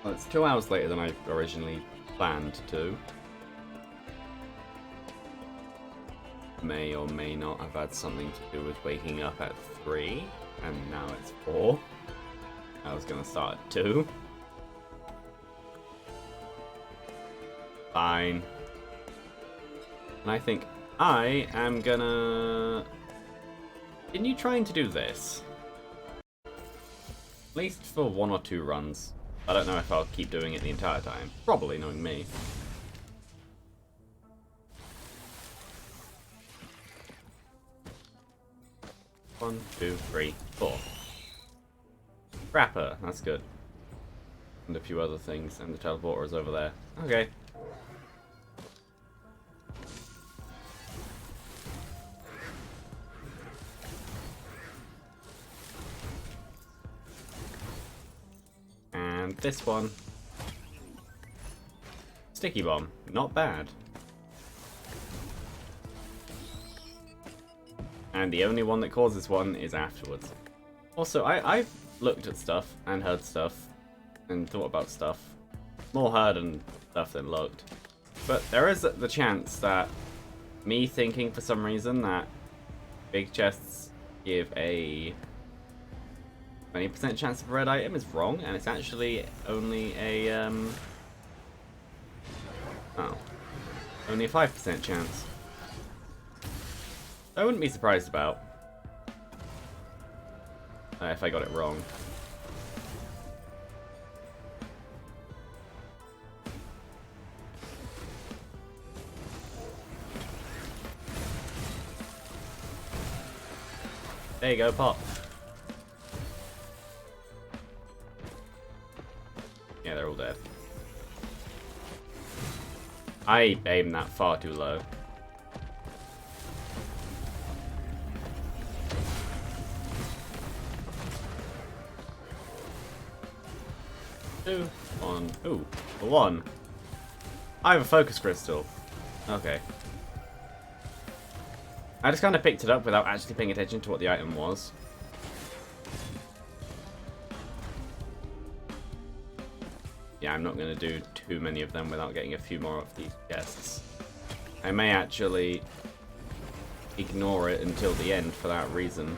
Well, it's 2 hours later than I originally planned to. May or may not have had something to do with waking up at 3, and now it's 4. I was gonna start at 2. Fine. And I think I am gonna continue trying to do this. At least for 1 or 2 runs. I don't know if I'll keep doing it the entire time. Probably, knowing me. One, 2, 3, 4. Wrapper, that's good. And a few other things, and the teleporter is over there. Okay. And this one. Sticky bomb, not bad. And the only one that causes one is afterwards. Also, I've looked at stuff and heard stuff and thought about stuff. More heard and stuff than looked. But there is the chance that me thinking for some reason that big chests give a 20% chance of a red item is wrong, and it's actually only a only a 5% chance. I wouldn't be surprised about if I got it wrong. There you go, pop. Yeah, they're all dead. I aimed that far too low. Two, one. Ooh, a 1. I have a focus crystal. Okay. I just kind of picked it up without actually paying attention to what the item was. Yeah, I'm not going to do too many of them without getting a few more of these chests. I may actually ignore it until the end for that reason.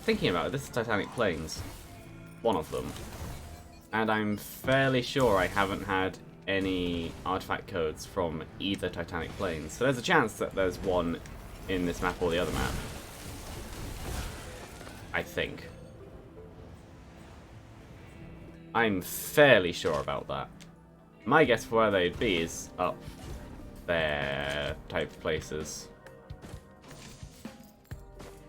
Thinking about it, this is Titanic Plains. One of them. And I'm fairly sure I haven't had any artifact codes from either Titanic Plains. So there's a chance that there's one in this map or the other map. I think. I'm fairly sure about that. My guess for where they'd be is up there type places.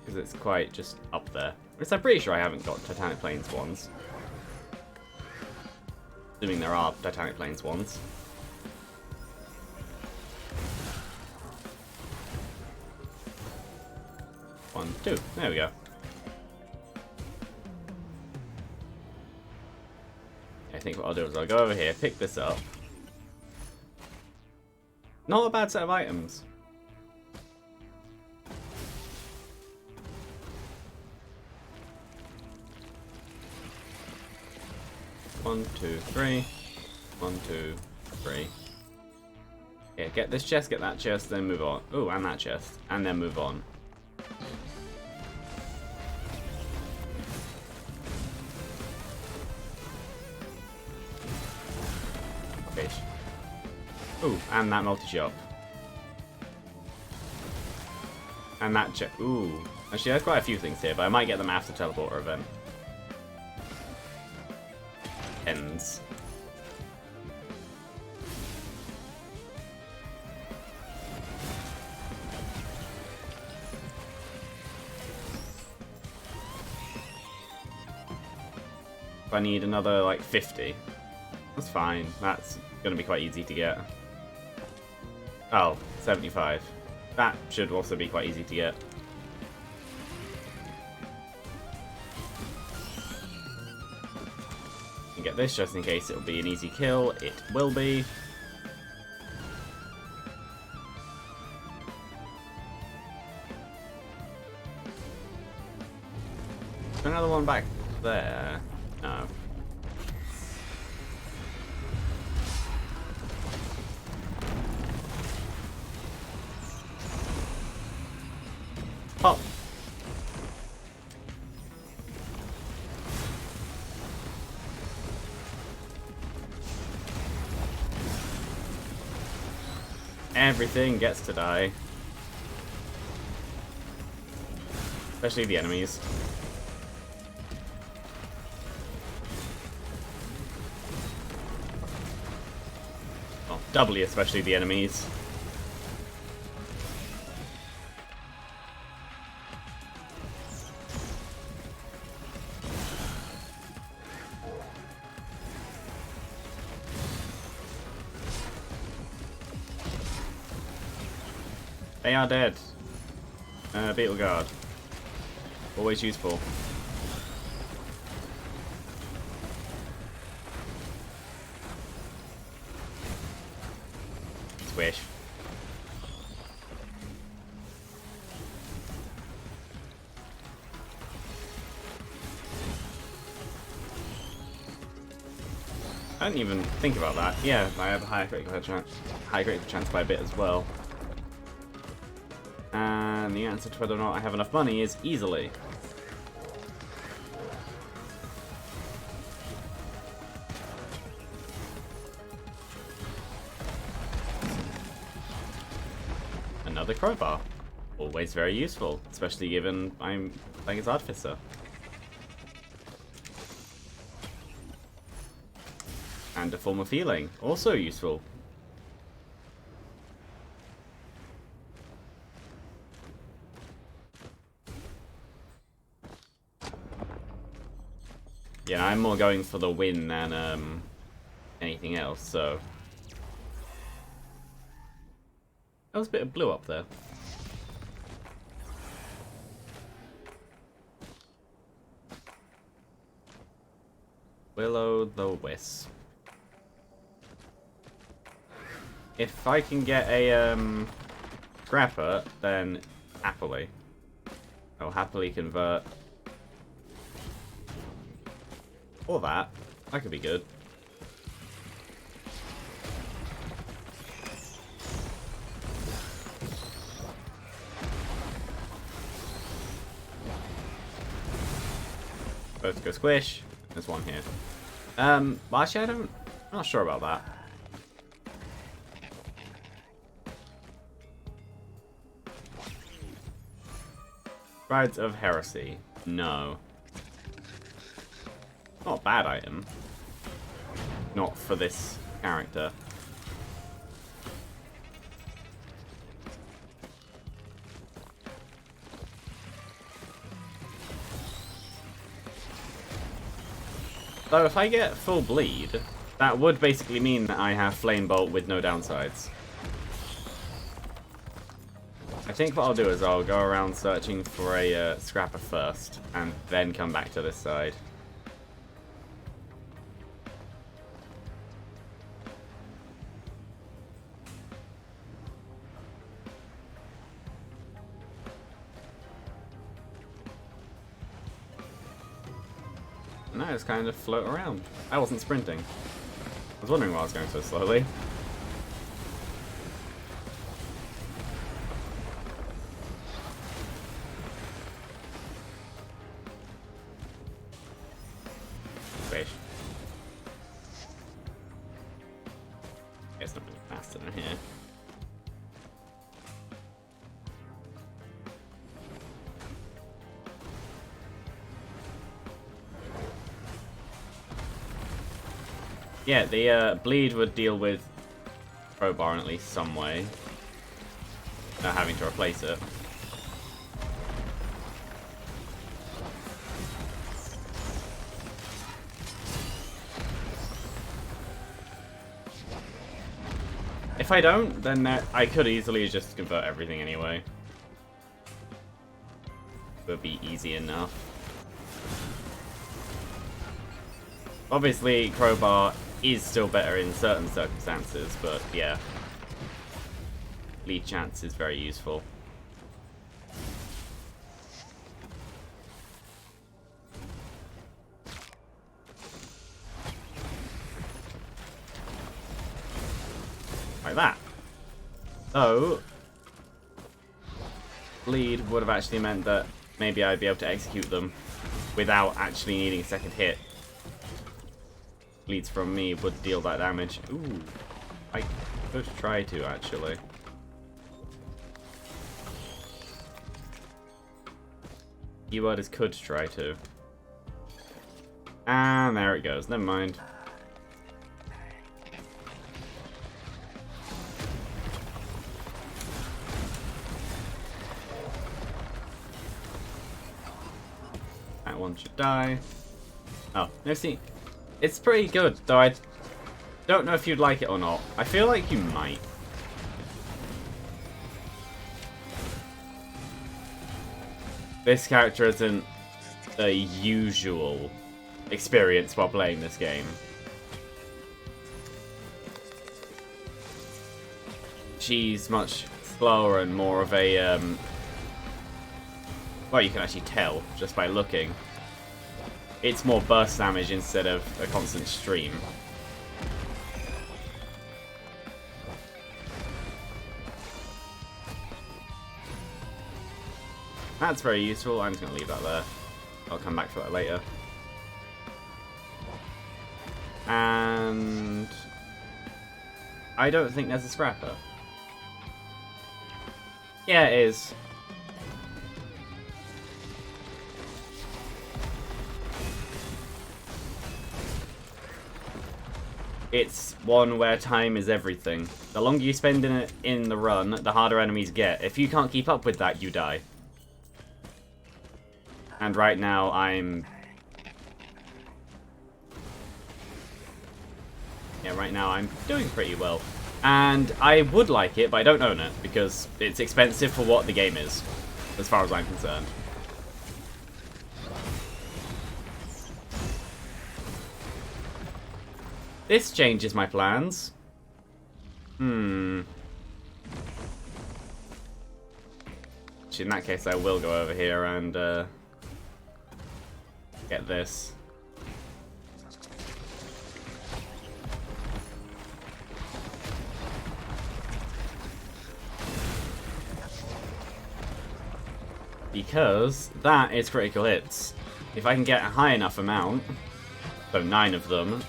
Because it's quite just up there. Which I'm pretty sure I haven't got Titanic Plains ones. Assuming there are Titanic Plains ones. One, 2. There we go. I think what I'll do is I'll go over here, pick this up. Not a bad set of items. One, 2, 3. 1, 2, 3. Yeah, get this chest, get that chest, then move on. Ooh, and that chest. And then move on. Okay. Ooh, and that multi-shop. And that chest. Ooh. Actually, there's quite a few things here, but I might get them after teleporter event ends. If I need another, like, 50. That's fine. That's going to be quite easy to get. Oh, 75. That should also be quite easy to get. And get this just in case it'll be an easy kill. It will be. Another one back there. No. Pop. Everything gets to die. Especially the enemies. Well, doubly especially the enemies. They are dead. Beetle Guard. Always useful. Swish. I didn't even think about that. Yeah, I have a high critical chance by a bit as well. And the answer to whether or not I have enough money is easily. Another crowbar. Always very useful, especially given I'm playing as Artificer. And a form of healing. Also useful. Yeah, I'm more going for the win than anything else, so... That was a bit of blue up there. Will-o'-the-wisp. If I can get a scrapper, then happily. I'll happily convert. Or that. That could be good. Both go squish. There's one here. Well, actually, I'm not sure about that. Brides of Heresy. No. Not a bad item. Not for this character. Though if I get full bleed, that would basically mean that I have Flame Bolt with no downsides. I think what I'll do is I'll go around searching for a scrapper first, and then come back to this side. And I just kind of float around. I wasn't sprinting. I was wondering why I was going so slowly. It's not really faster than here. Yeah, the bleed would deal with crowbar in at least some way, without having to replace it. If I don't, then I could easily just convert everything anyway. It would be easy enough. Obviously, Crowbar is still better in certain circumstances, but yeah. Lead Chance is very useful. Like that. So, Bleed would have actually meant that maybe I'd be able to execute them without actually needing a second hit. Bleeds from me would deal that damage. Ooh, I could try to actually. Keyword is could try to. And there it goes, never mind. That one should die. Oh, no, see, it's pretty good, though I don't know if you'd like it or not. I feel like you might. This character isn't the usual experience while playing this game. She's much slower and more of a, well, you can actually tell just by looking. It's more burst damage instead of a constant stream. That's very useful. I'm just going to leave that there. I'll come back for that later. And I don't think there's a scrapper. Yeah, it is. It's one where time is everything. The longer you spend in it in the run, the harder enemies get. If you can't keep up with that, you die. And right now, I'm... yeah, right now I'm doing pretty well. And I would like it, but I don't own it, because it's expensive for what the game is, as far as I'm concerned. This changes my plans. In that case, I will go over here and get this. Because that is critical hits. If I can get a high enough amount, so 9 of them,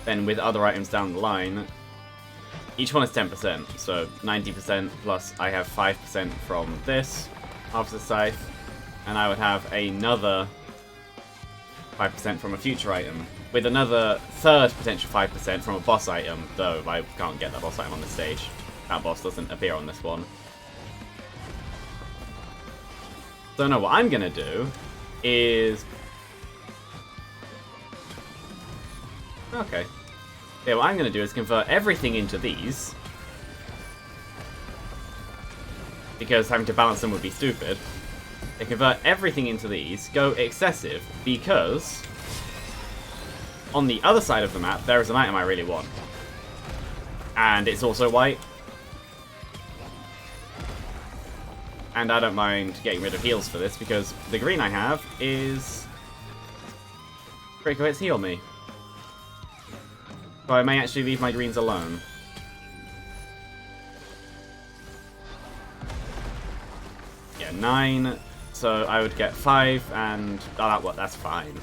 then with other items down the line, each one is 10%, so 90% plus I have 5% from this, half the scythe, and I would have another 5% from a future item, with another third potential 5% from a boss item, though I can't get that boss item on this stage. That boss doesn't appear on this one. So no, what I'm gonna do is... okay. Yeah, what I'm gonna do is convert everything into these. Because having to balance them would be stupid. I convert everything into these, go excessive, because on the other side of the map, there is an item I really want. And it's also white. And I don't mind getting rid of heals for this, because the green I have is... critical hits heal me. So I may actually leave my greens alone. Yeah, 9. So I would get 5, and oh, that's fine.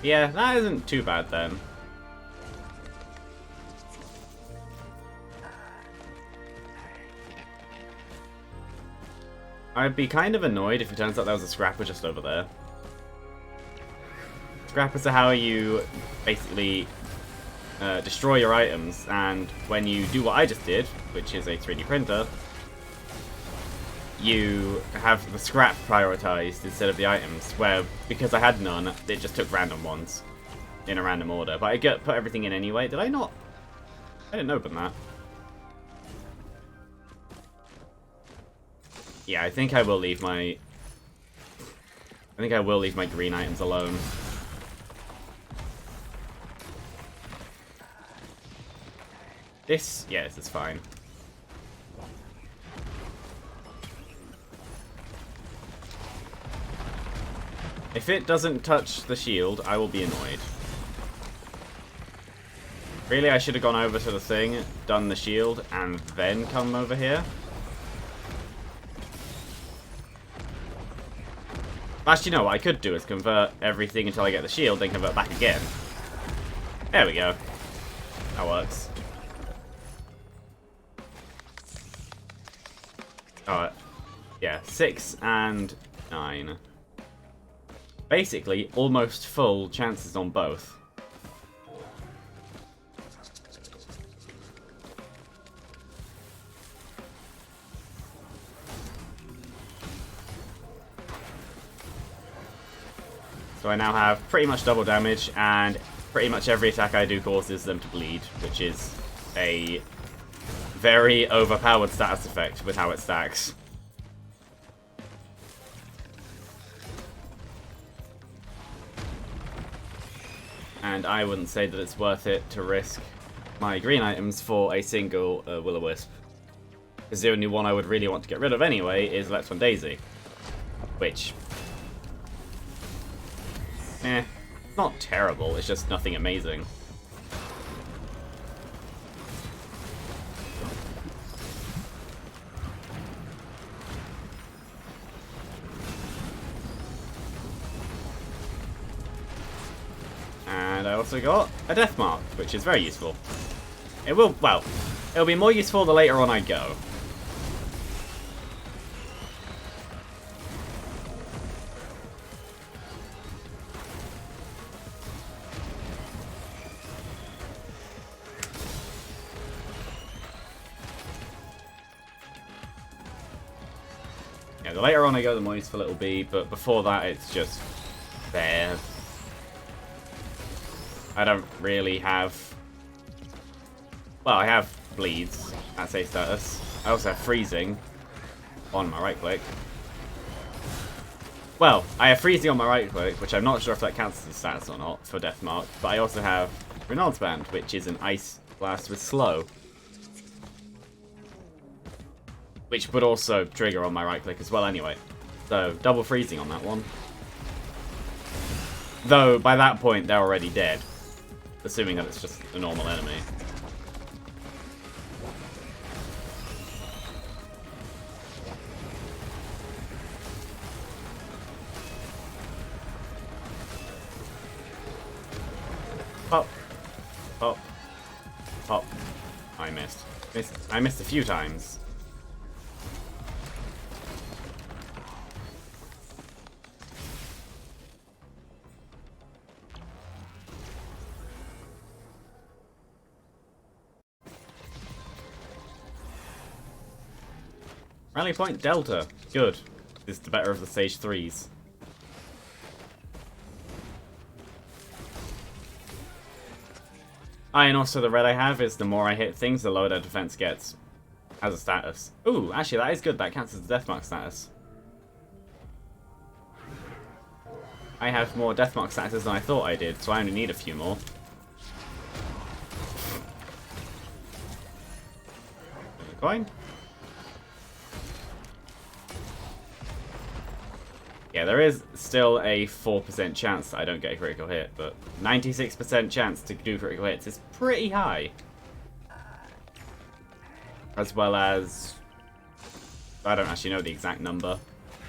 Yeah, that isn't too bad then. I'd be kind of annoyed if it turns out there was a scrapper just over there. Scrappers are how you basically destroy your items, and when you do what I just did, which is a 3D printer, you have the scrap prioritized instead of the items, where, because I had none, it just took random ones in a random order. But I put everything in anyway. Did I not? I didn't open that. Yeah, I think I will leave my I think I will leave my green items alone. This, yeah, this is fine. If it doesn't touch the shield, I will be annoyed. Really, I should have gone over to the thing, done the shield, and then come over here. Actually, no, what I could do is convert everything until I get the shield, then convert back again. There we go. That works. Alright. Yeah, 6 and 9. Basically, almost full chances on both. So I now have pretty much double damage, and pretty much every attack I do causes them to bleed, which is a very overpowered status effect with how it stacks. And I wouldn't say that it's worth it to risk my green items for a single Will-O-Wisp. Because the only one I would really want to get rid of anyway is Let's One Daisy. Which... not terrible, it's just nothing amazing. And I also got a death mark, which is very useful. It will, well, it'll be more useful the later on I go. Yeah, the later on I go, the more useful it'll be, but before that it's just there. I don't really have... Well, I have bleeds at safe status. I also have freezing on my right click. Well, I have freezing on my right click, which I'm not sure if that counts as a status or not for Death Mark, but I also have Reynald's Band, which is an ice blast with slow. Which would also trigger on my right click as well anyway. So, double freezing on that one. Though, by that point, they're already dead. Assuming that it's just a normal enemy. Pop. Pop. Pop. I missed. I missed a few times. Rally point Delta. Good. This is the better of the stage 3s. And also the red I have is the more I hit things, the lower their defense gets as a status. Ooh, actually that is good. That counts as a Deathmark status. I have more Deathmark statuses than I thought I did, so I only need a few more. Coin. Yeah, there is still a 4% chance that I don't get a critical hit, but 96% chance to do critical hits is pretty high. As well as... I don't actually know the exact number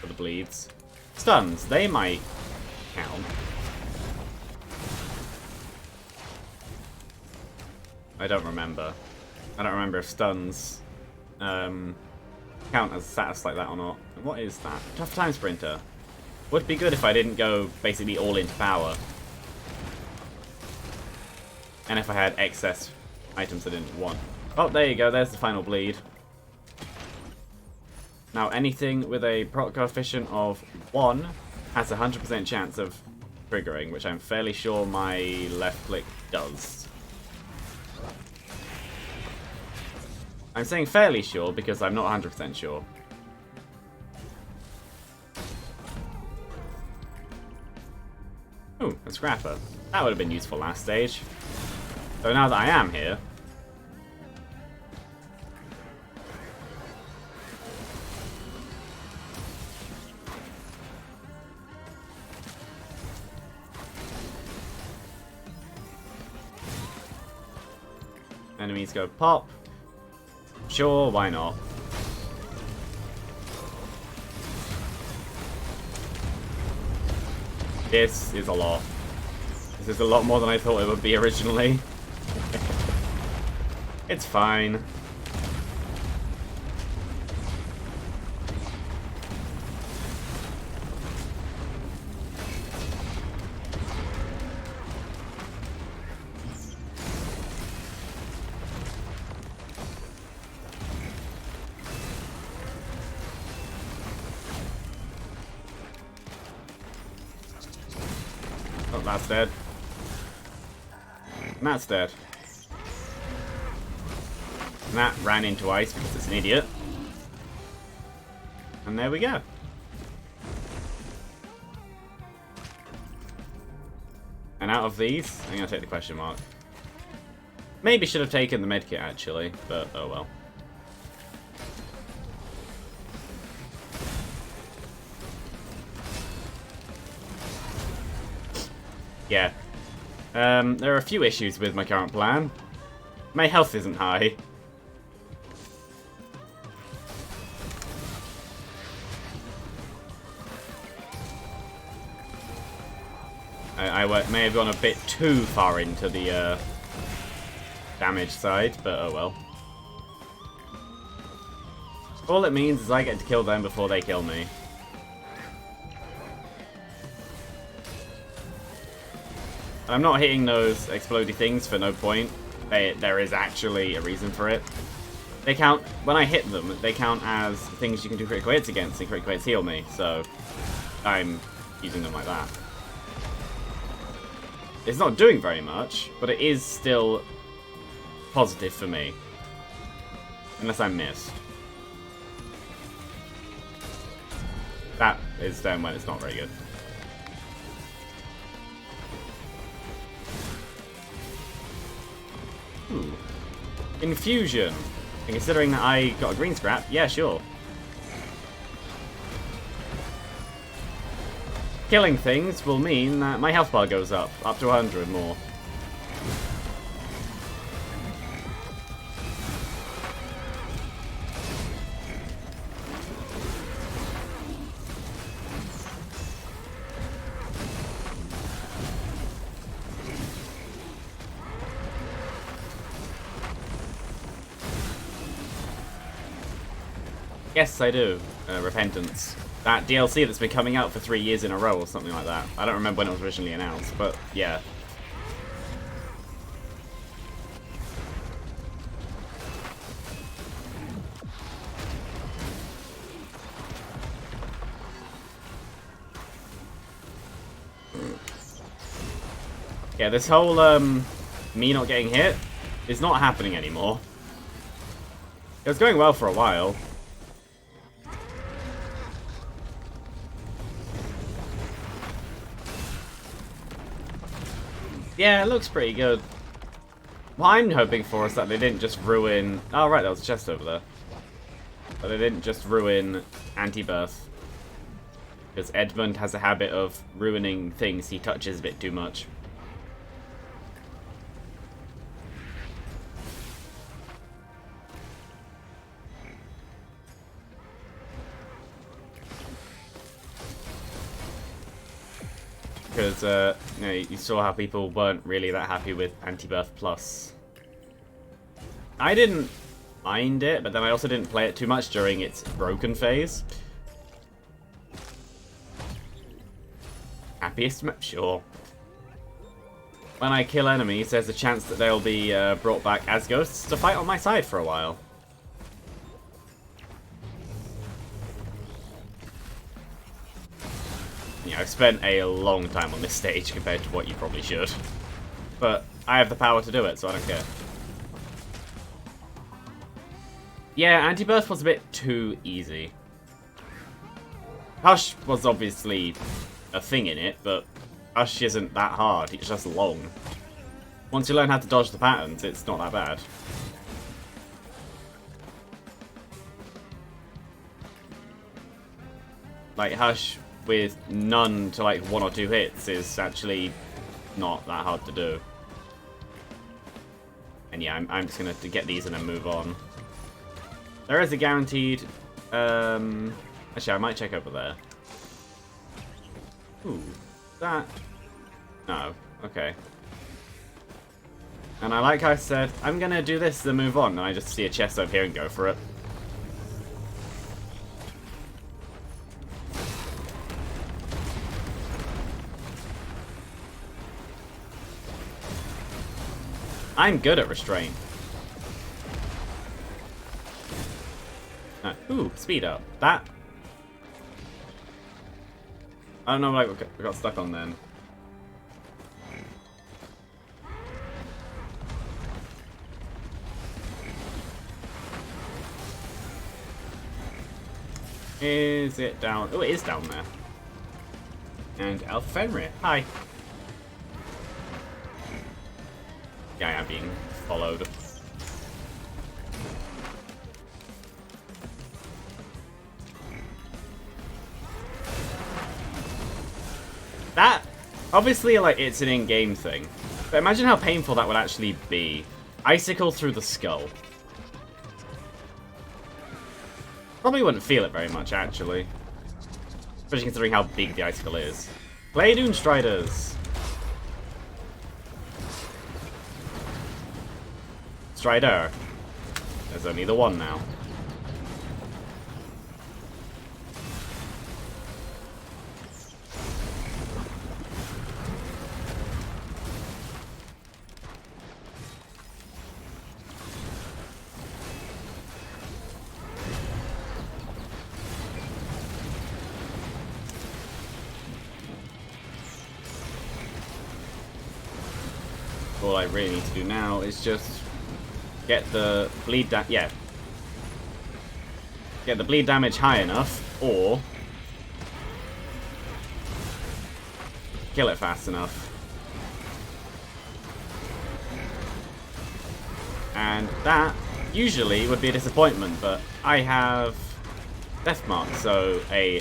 for the bleeds. Stuns, they might count. I don't remember. I don't remember if stuns count as a status like that or not. What is that? Tough Time Sprinter. Would be good if I didn't go basically all into power. And if I had excess items I didn't want. Oh, there you go. There's the final bleed. Now, anything with a proc coefficient of 1 has a 100% chance of triggering, which I'm fairly sure my left click does. I'm saying fairly sure because I'm not 100% sure. Ooh, a scrapper. That would have been useful last stage. So now that I am here... Enemies go pop. Sure, why not? This is a lot. This is a lot more than I thought it would be originally. It's fine. Oh, that's dead. And that's dead. And that ran into ice because it's an idiot. And there we go. And out of these, I'm going to take the question mark. Maybe should have taken the medkit actually, but oh well. Yeah. There are a few issues with my current plan. My health isn't high. I may have gone a bit too far into the damage side, but oh well. All it means is I get to kill them before they kill me. I'm not hitting those explodey things for no point. There is actually a reason for it. They count, when I hit them, they count as things you can do critical hits against, and critical hits heal me, so I'm using them like that. It's not doing very much, but it is still positive for me. Unless I missed. That is then when it's not very good. Ooh. Infusion. And considering that I got a green scrap, yeah, sure. Killing things will mean that my health bar goes up to 100 more. Yes, I do. Repentance. That DLC that's been coming out for 3 years in a row or something like that. I don't remember when it was originally announced, but yeah. Yeah, this whole, me not getting hit is not happening anymore. It was going well for a while. Yeah, it looks pretty good. What I'm hoping for is that they didn't just ruin... Oh, right, there was a chest over there. But they didn't just ruin anti-birth. Because Edmund has a habit of ruining things he touches a bit too much. Because, you know, you saw how people weren't really that happy with Anti-Birth Plus. I didn't mind it, but then I also didn't play it too much during its broken phase. Happiest map? Sure. When I kill enemies, there's a chance that they'll be brought back as ghosts to fight on my side for a while. Yeah, I've spent a long time on this stage compared to what you probably should. But I have the power to do it, so I don't care. Yeah, Anti-Birth was a bit too easy. Hush was obviously a thing in it, but Hush isn't that hard, it's just long. Once you learn how to dodge the patterns, it's not that bad. Like, Hush with none to like 1 or 2 hits is actually not that hard to do. And yeah, I'm just gonna get these and then move on. There is a guaranteed... actually, I might check over there. Ooh, that... No, okay. And I like how I said, I'm gonna do this then move on, and I just see a chest over here and go for it. I'm good at restraint. Ooh, speed up. That... I don't know what I got stuck on then. Is it down? Oh, it is down there. And Alpha Fenrir. Hi. Yeah, I am being followed. That, obviously, like, it's an in-game thing. But imagine how painful that would actually be. Icicle through the skull. Probably wouldn't feel it very much, actually. Especially considering how big the icicle is. Play Striders. Strider. There's only the one now. All I really need to do now is just get the bleed get the bleed damage high enough, or kill it fast enough. And that usually would be a disappointment, but I have Death Mark, so a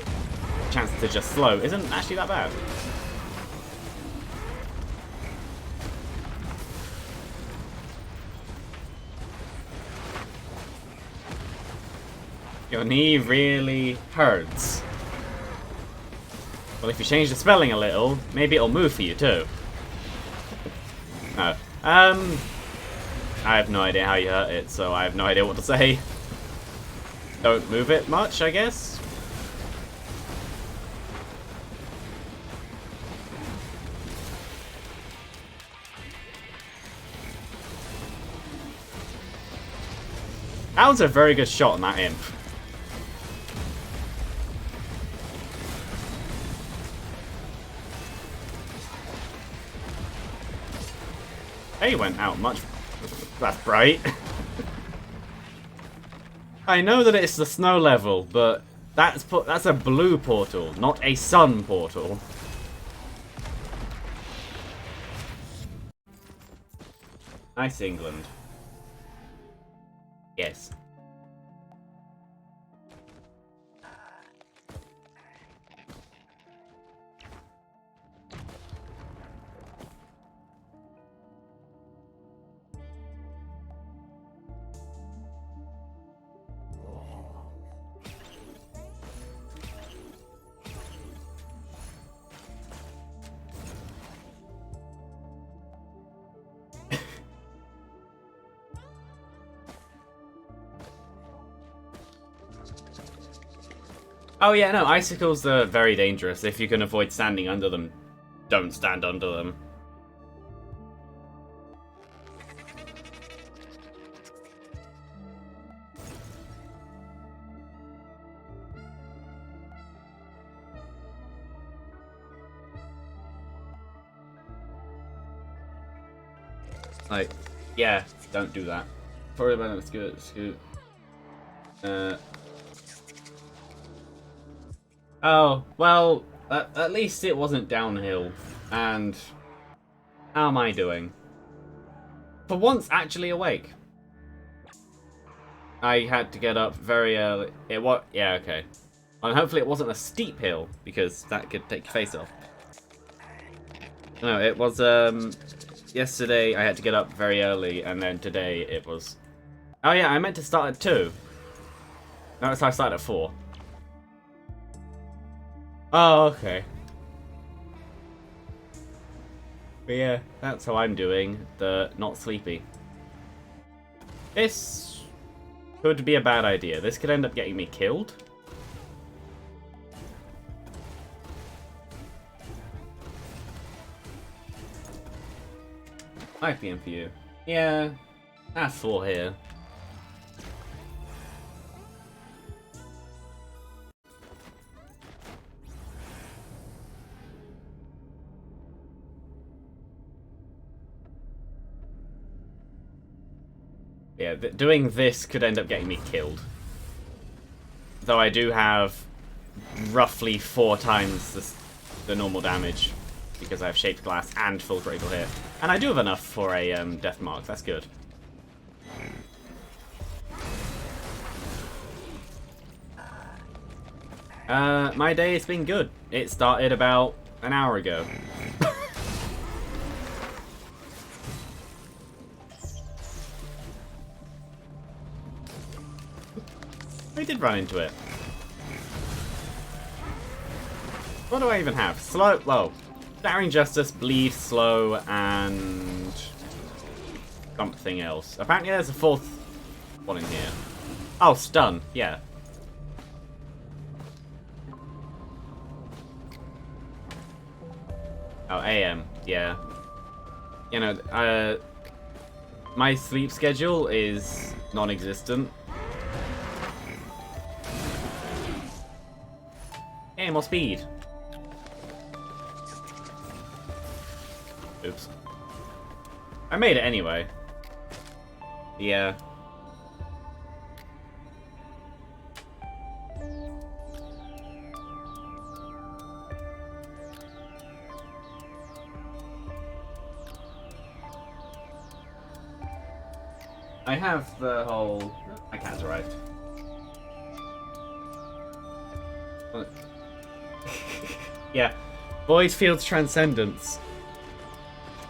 chance to just slow isn't actually that bad. Your knee really hurts. Well, if you change the spelling a little, maybe it'll move for you too. No. I have no idea how you hurt it, so I have no idea what to say. Don't move it much, I guess? That was a very good shot on that imp. They went out much. That's bright. I know that it's the snow level, but that's a blue portal, not a sun portal. Nice England. Yes. Oh yeah, no, icicles are very dangerous. If you can avoid standing under them, don't stand under them. Like, yeah, don't do that. Sorry about it, scoot. Oh, well, at least it wasn't downhill. And how am I doing? For once, actually awake. I had to get up very early. Yeah, okay. And hopefully it wasn't a steep hill, because that could take your face off. No, it was, yesterday I had to get up very early, and then today it was... Oh yeah, I meant to start at 2. No, so I started at 4. Oh, okay. But yeah, that's how I'm doing, the not sleepy. This could be a bad idea. This could end up getting me killed. 5 PM for you. Yeah, that's 4 here. Yeah, doing this could end up getting me killed. Though I do have roughly 4 times the normal damage. Because I have Shaped Glass and full critical hit. And I do have enough for a Death Mark, that's good. My day has been good. It started about an hour ago. I did run into it. What do I even have? Slow, well, Daring Justice, Bleed, Slow, and something else. Apparently there's a 4th one in here. Oh, Stun, yeah. Oh, AM, yeah. You know, my sleep schedule is non-existent. Hey, more speed. Oops. I made it anyway. Yeah. I have the whole... My cat's arrived. Yeah. Void Field's Transcendence.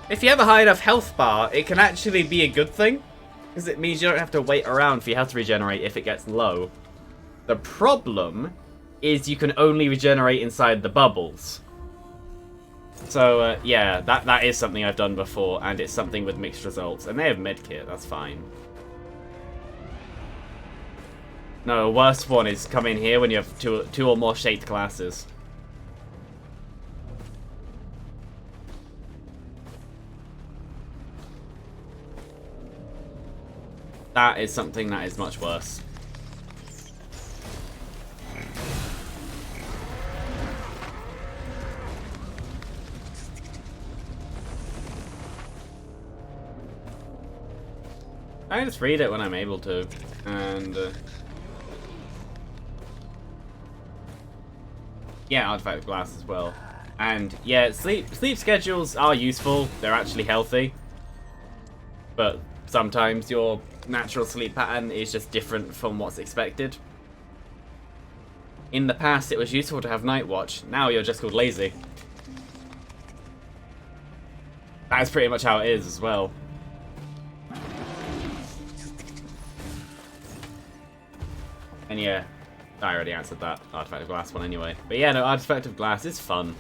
If you have a high enough health bar, it can actually be a good thing. Because it means you don't have to wait around for your health to regenerate if it gets low. The problem is you can only regenerate inside the bubbles. So, yeah, that is something I've done before, and it's something with mixed results. And they have medkit, that's fine. No, the worst one is come in here when you have two or more shaped classes. That is something that is much worse. I just read it when I'm able to, and yeah, Artifact of Glass as well. And yeah, sleep schedules are useful. They're actually healthy, but sometimes your natural sleep pattern is just different from what's expected. In the past, it was useful to have Night Watch. Now you're just called lazy. That's pretty much how it is as well. And yeah, I already answered that Artifact of Glass one anyway. But yeah, no, Artifact of Glass is fun.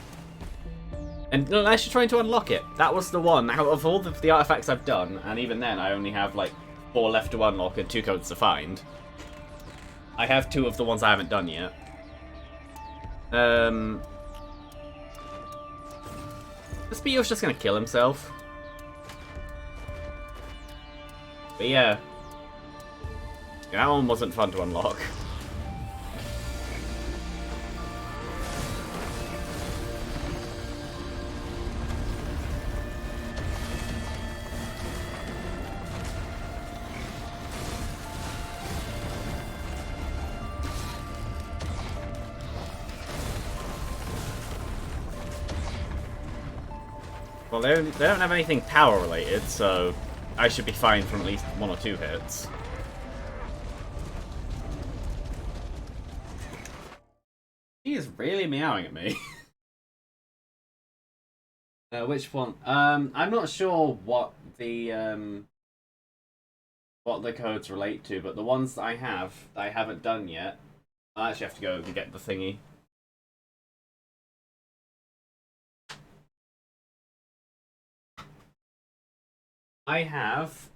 And unless you're trying to unlock it, that was the one out of all the artifacts I've done, and even then I only have like 4 left to unlock and 2 codes to find. I have 2 of the ones I haven't done yet. The Speedo's just gonna kill himself. But yeah. That one wasn't fun to unlock. Well, they don't have anything power related, so I should be fine from at least 1 or 2 hits. He is really meowing at me. Which one? I'm not sure what the codes relate to, but the ones that I haven't done yet, I actually have to go to get the thingy. I have...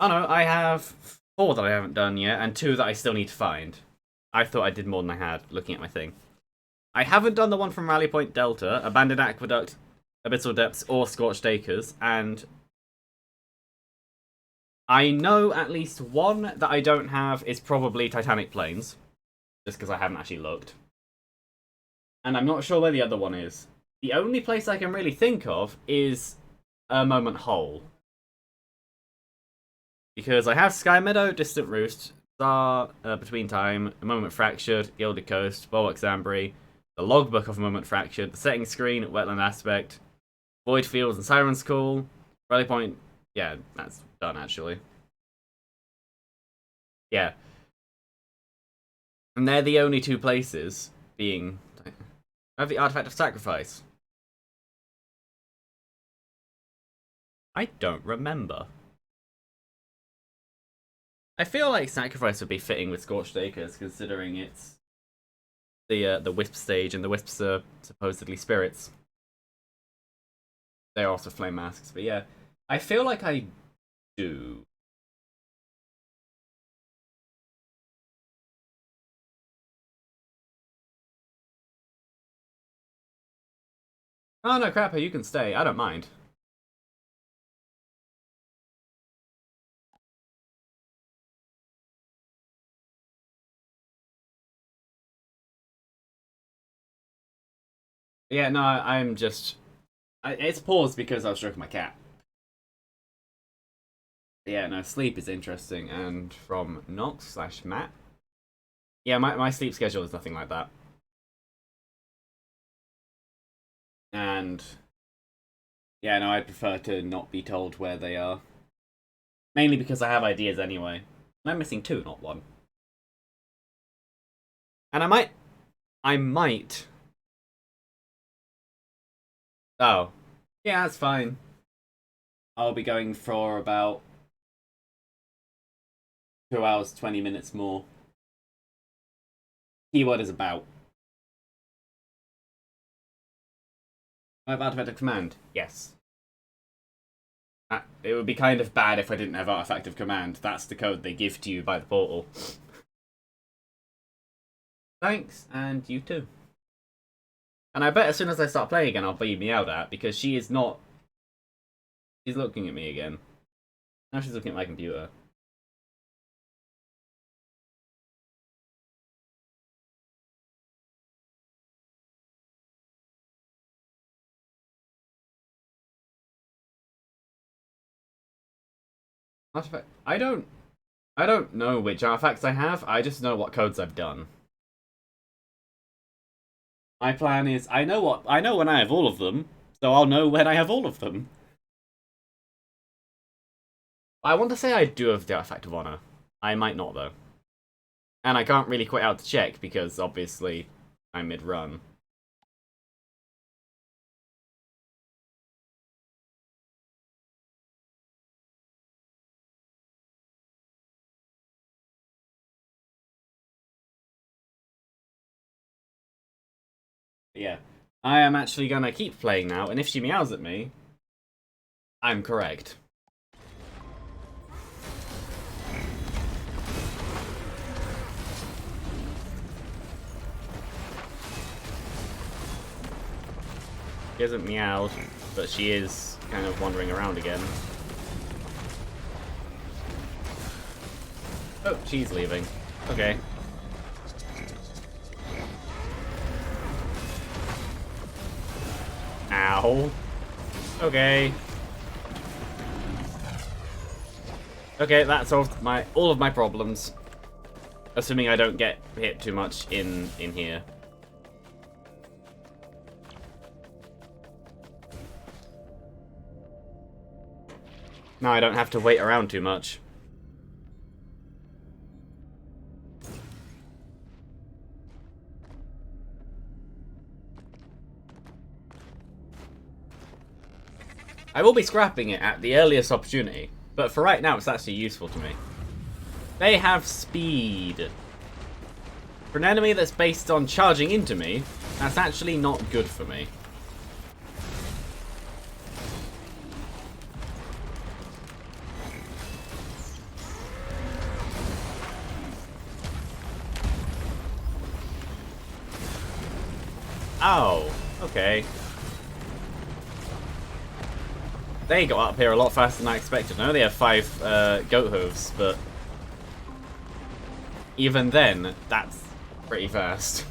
Oh no, I have 4 that I haven't done yet, and 2 that I still need to find. I thought I did more than I had, looking at my thing. I haven't done the one from Rally Point Delta, Abandoned Aqueduct, Abyssal Depths, or Scorched Acres, and I know at least one that I don't have is probably Titanic Plains, just because I haven't actually looked. And I'm not sure where the other one is. The only place I can really think of is a Moment Hole. Because I have Sky Meadow, Distant Roost, Star, Between Time, A Moment Fractured, Gilded Coast, Bulwark Zambri, the Logbook of A Moment Fractured, the Setting Screen, Wetland Aspect, Void Fields and Siren's Call, Rally Point. Yeah, that's done actually. Yeah. And they're the only 2 places being... I have the Artifact of Sacrifice. I don't remember. I feel like Sacrifice would be fitting with Scorched Acres, considering it's the Wisp stage, and the Wisps are supposedly spirits. They're also flame masks, but yeah. I feel like I do. Oh no, Crapper, you can stay. I don't mind. Yeah, no, I'm just... it's paused because I was stroking my cat. Yeah, no, sleep is interesting, and from Nox/Matt. Yeah, my sleep schedule is nothing like that. And... yeah, no, I'd prefer to not be told where they are. Mainly because I have ideas anyway. And I'm missing 2, not 1. And I might... Oh. Yeah, that's fine. I'll be going for about 2 hours, 20 minutes more. Keyword is about. I have Artifact of Command. Yes. It would be kind of bad if I didn't have Artifact of Command. That's the code they give to you by the portal. Thanks, and you too. And I bet as soon as I start playing again, I'll be meowed at, because she is not... she's looking at me again. Now she's looking at my computer. Artifact... I don't know which artifacts I have, I just know what codes I've done. My plan is, I know when I have all of them, so I'll know when I have all of them. I want to say I do have the Artifact of Honor. I might not, though. And I can't really quit out to check, because obviously I'm mid-run. Yeah. I am actually gonna keep playing now, and if she meows at me, I'm correct. She hasn't meowed, but she is kind of wandering around again. Oh, she's leaving. Okay. Ow. Okay. Okay, that solved all of my problems. Assuming I don't get hit too much in here. Now I don't have to wait around too much. I will be scrapping it at the earliest opportunity, but for right now it's actually useful to me. They have speed. For an enemy that's based on charging into me, that's actually not good for me. Oh, okay. They got up here a lot faster than I expected. I know they have 5 goat hooves, but even then, that's pretty fast.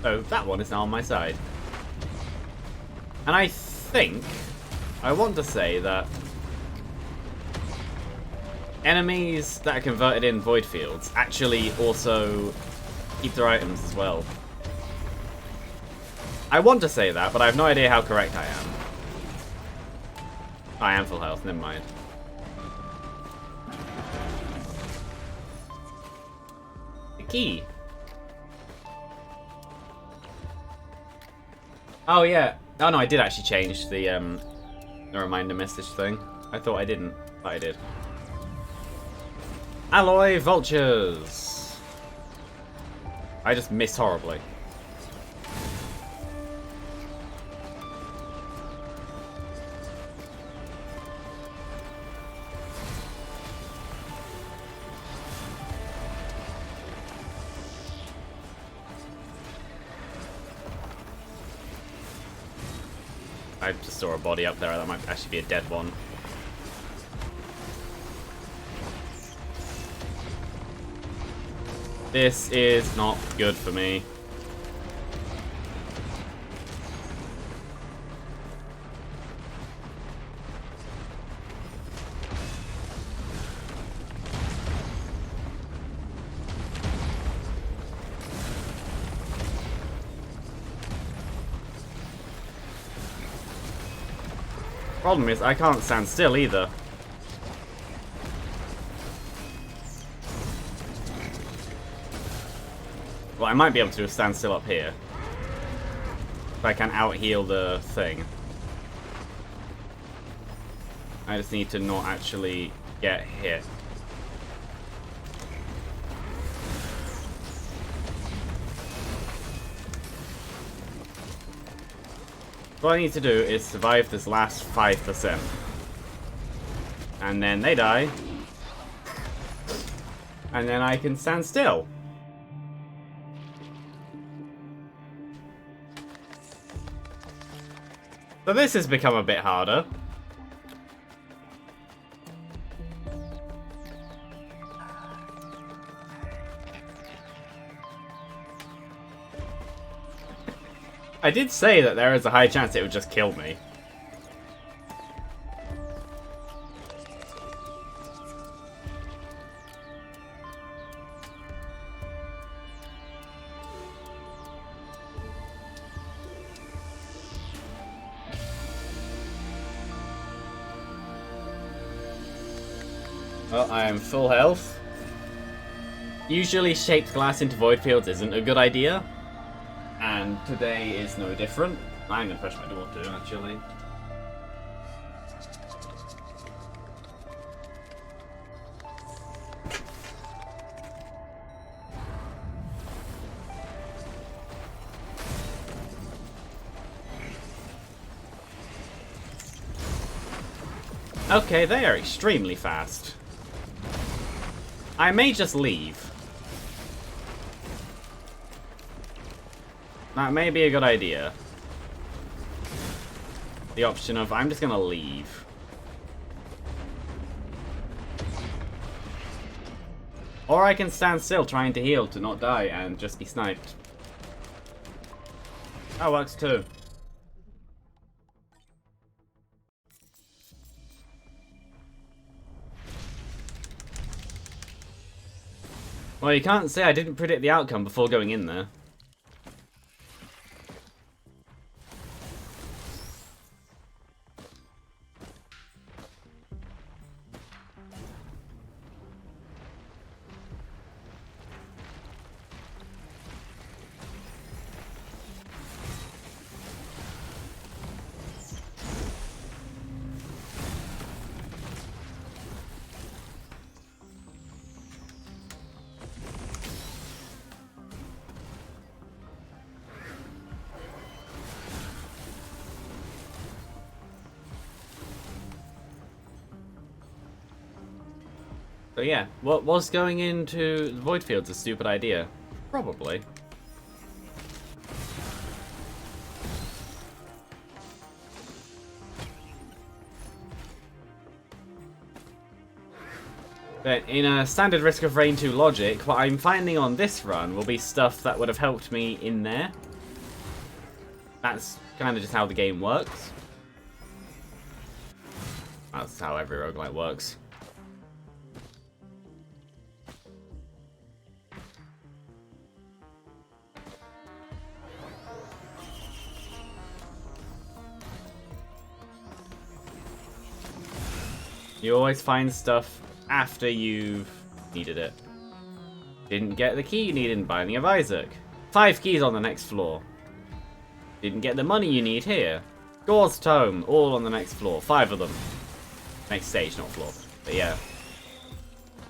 So that one is now on my side. And I think I want to say that enemies that are converted in void fields actually also keep their items as well. I want to say that, but I have no idea how correct I am. I am full health, never mind. The key. Oh yeah. Oh no, I did actually change the reminder message thing. I thought I didn't, but I did. Alloy vultures. I just missed horribly. I just saw a body up there. That might actually be a dead one. This is not good for me. Problem is, I can't stand still either. Well, I might be able to stand still up here. If I can out-heal the thing. I just need to not actually get hit. What I need to do is survive this last 5%. And then they die. And then I can stand still. So this has become a bit harder. I did say that there is a high chance it would just kill me. Well, I am full health. Usually shaped glass into void fields isn't a good idea. And today is no different. I'm gonna push my door too, actually. Okay, they are extremely fast. I may just leave. That may be a good idea. The option of, I'm just gonna leave. Or I can stand still trying to heal to not die and just be sniped. That works too. Well, you can't say I didn't predict the outcome before going in there. But yeah, what was going into the void fields a stupid idea? Probably. But in a standard Risk of Rain 2 logic, what I'm finding on this run will be stuff that would have helped me in there. That's kind of just how the game works. That's how every roguelite works. You always find stuff after you've needed it. Didn't get the key you needed in Binding of Isaac. 5 keys on the next floor. Didn't get the money you need here. Gore's Tome, all on the next floor. 5 of them. Next stage, not floor. But yeah.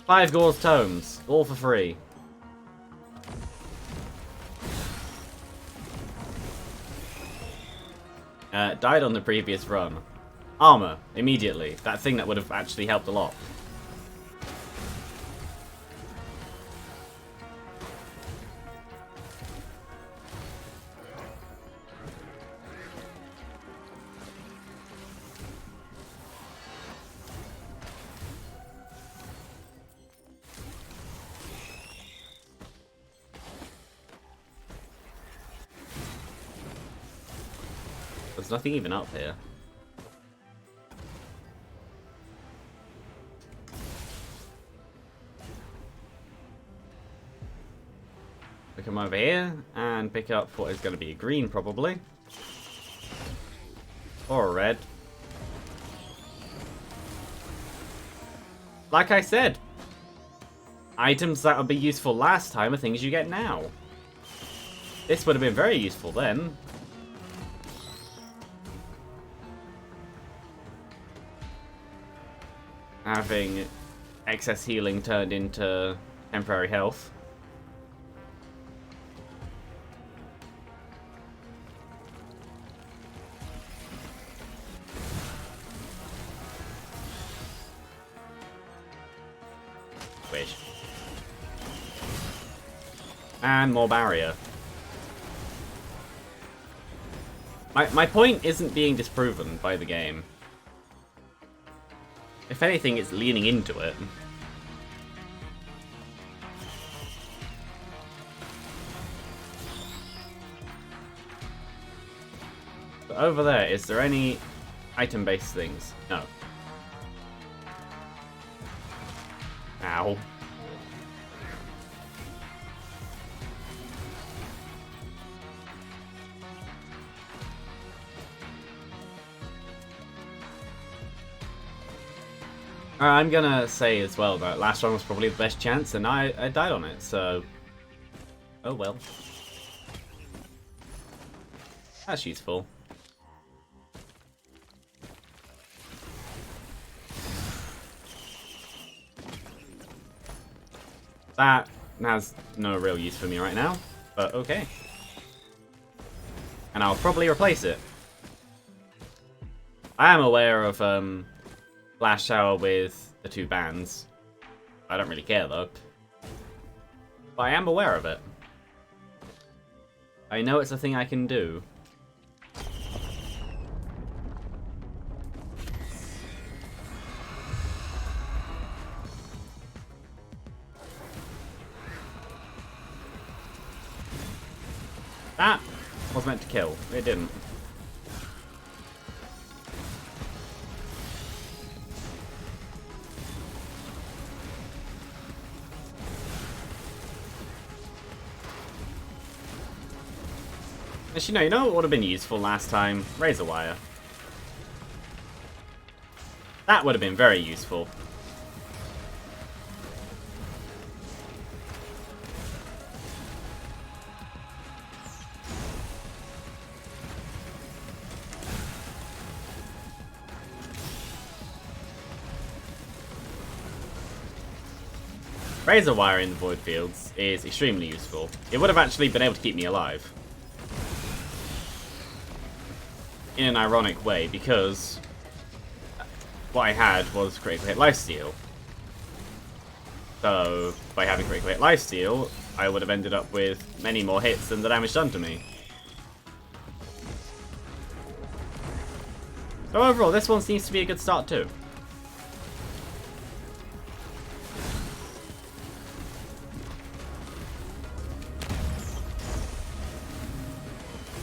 5 Gore's Tomes, all for free. Died on the previous run. Armor, immediately. That thing that would have actually helped a lot. There's nothing even up here. We come over here and pick up what is going to be a green, probably. Or a red. Like I said, items that would be useful last time are things you get now. This would have been very useful then. Having excess healing turned into temporary health. Wish. And more barrier. My point isn't being disproven by the game. If anything, it's leaning into it. But over there, is there any item-based things? No. Ow. I'm gonna say as well that last one was probably the best chance, and I died on it, so... Oh well. That's useful. That has no real use for me right now, but okay. And I'll probably replace it. I am aware of, Flash Shower with the 2 bands. I don't really care though. But I am aware of it. I know it's a thing I can do. That was meant to kill. It didn't. Actually, no, you know what would have been useful last time? Razor wire. That would have been very useful. Razor wire in the void fields is extremely useful. It would have actually been able to keep me alive. In an ironic way, because what I had was critical hit lifesteal. So, by having critical hit lifesteal, I would have ended up with many more hits than the damage done to me. So overall, this one seems to be a good start too.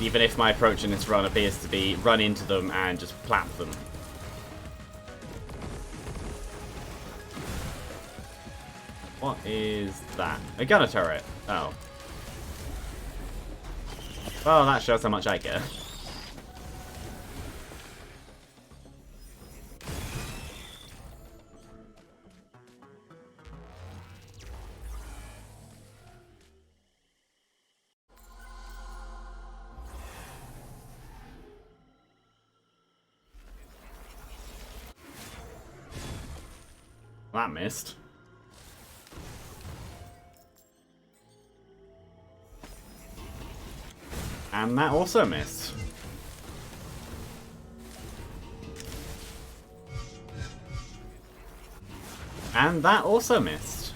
Even if my approach in this run appears to be run into them and just plap them. What is that? A gunner turret. Oh. Well, that shows how much I care. That missed. And that also missed. And that also missed.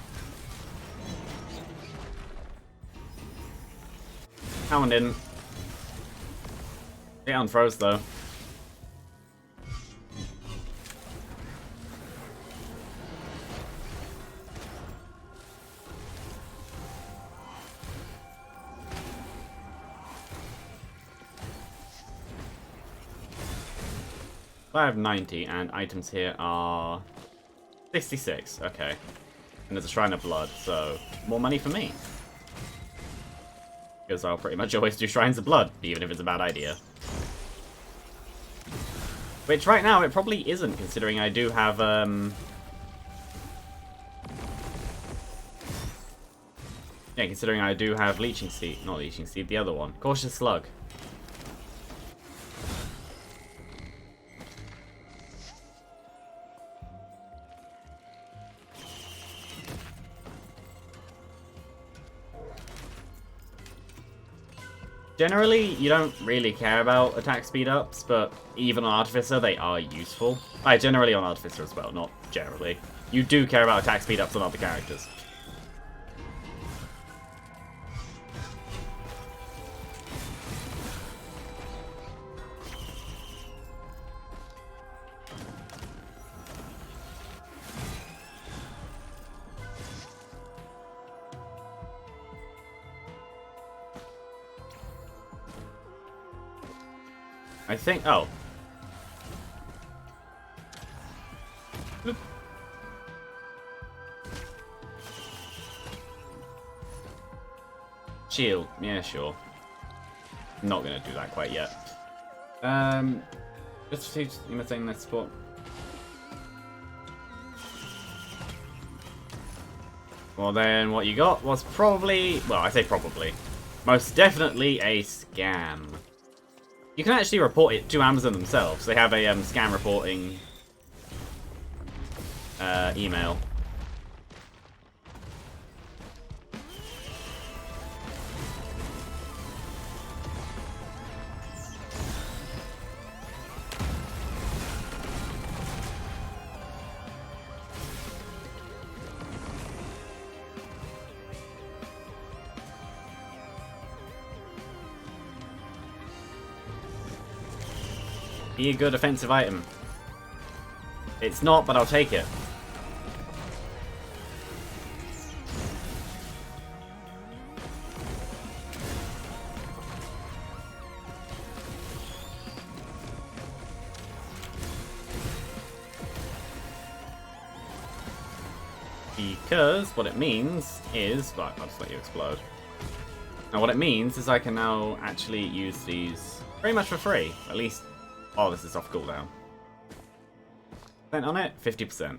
That one didn't. It unfroze though. I have 90, and items here are 66. Okay. And there's a Shrine of Blood, so more money for me. Because I'll pretty much always do Shrines of Blood, even if it's a bad idea. Which right now it probably isn't, considering I do have, yeah, considering I do have Leeching Seed. Not Leeching Seed, the other one. Cautious Slug. Generally, you don't really care about attack speed ups, but even on Artificer, they are useful. Generally on Artificer as well, not generally. You do care about attack speed ups on other characters. I think... oh. Bloop. Shield. Yeah, sure. Not gonna do that quite yet. Just imitating this spot. Well then, what you got was probably... well, I say probably. Most definitely a scam. You can actually report it to Amazon themselves. They have a scam reporting email. Be a good offensive item. It's not, but I'll take it. Because what it means is... right, I'll just let you explode. Now what it means is I can now actually use these pretty much for free. At least... oh, this is off cooldown. Spent on it, 50%.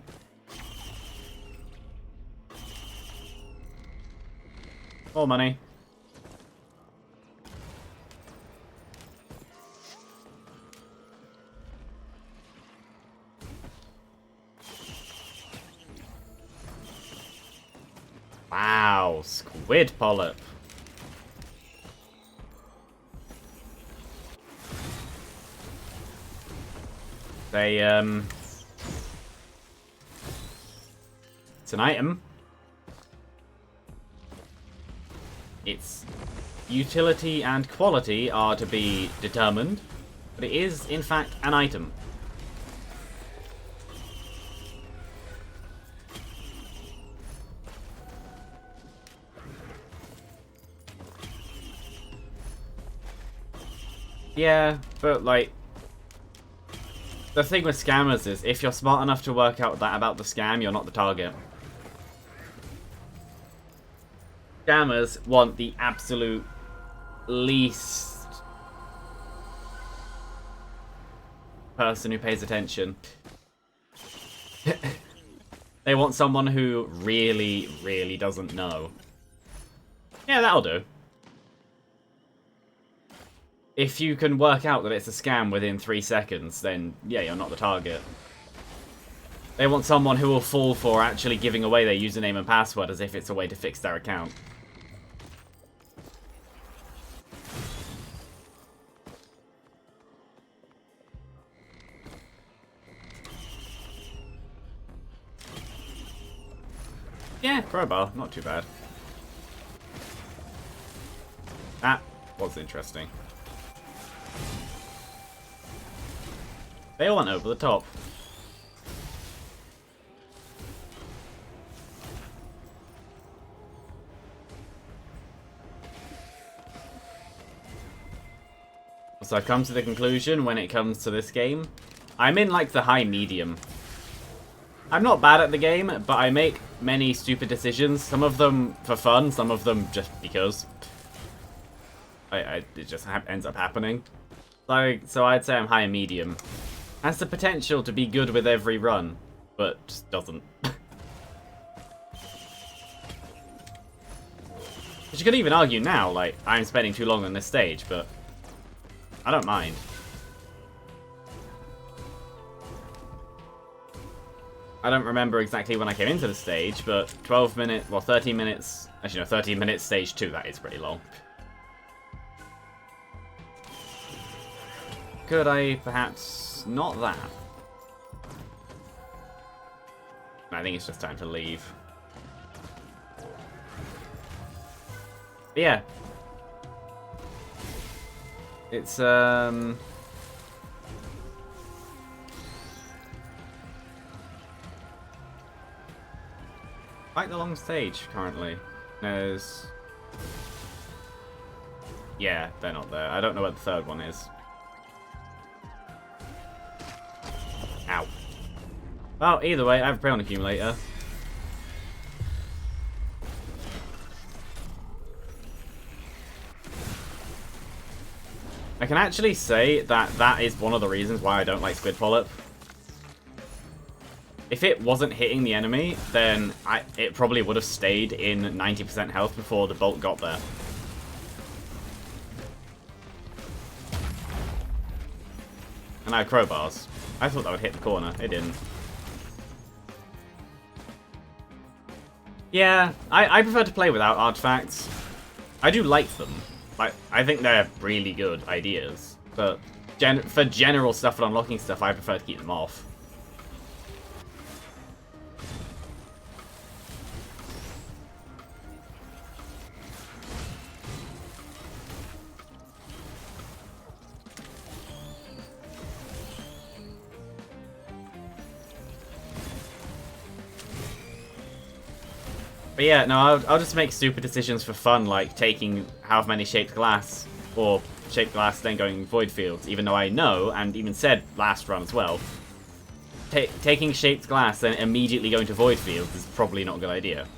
More money. Wow, squid polyp. They, it's an item. its utility and quality are to be determined, but it is, in fact, an item. Yeah, but, like, the thing with scammers is, if you're smart enough to work out that about the scam, you're not the target. Scammers want the absolute least person who pays attention. They want someone who really, really doesn't know. Yeah, that'll do. If you can work out that it's a scam within 3 seconds, then yeah, you're not the target. They want someone who will fall for actually giving away their username and password as if it's a way to fix their account. Yeah, crowbar, not too bad. That was interesting. They all went over the top. So I've come to the conclusion when it comes to this game, I'm in like the high medium. I'm not bad at the game, but I make many stupid decisions. Some of them for fun, some of them just because. It just ends up happening. So I'd say I'm high and medium. Has the potential to be good with every run, but just doesn't. But you could even argue now, like, I'm spending too long on this stage, but I don't mind. I don't remember exactly when I came into the stage, but 12 minutes, well, 13 minutes, actually no, 13 minutes stage 2, that is pretty long. Could I perhaps not that? I think it's just time to leave. But yeah. It's, quite the long stage, currently. There's... Yeah, they're not there. I don't know where the third one is. Ow. Well, either way, I have a Prayon accumulator. I can actually say that that is one of the reasons why I don't like Squid Polyp. If it wasn't hitting the enemy, then it probably would have stayed in 90% health before the bolt got there. And I have crowbars. I thought that would hit the corner. It didn't. Yeah, I prefer to play without artifacts. I do like them. I think they're really good ideas. But for general stuff and unlocking stuff, I prefer to keep them off. But yeah, no, I'll just make stupid decisions for fun, like taking however many shaped glass, or shaped glass then going void fields, even though I know, and even said last run as well, taking shaped glass then immediately going to void fields is probably not a good idea.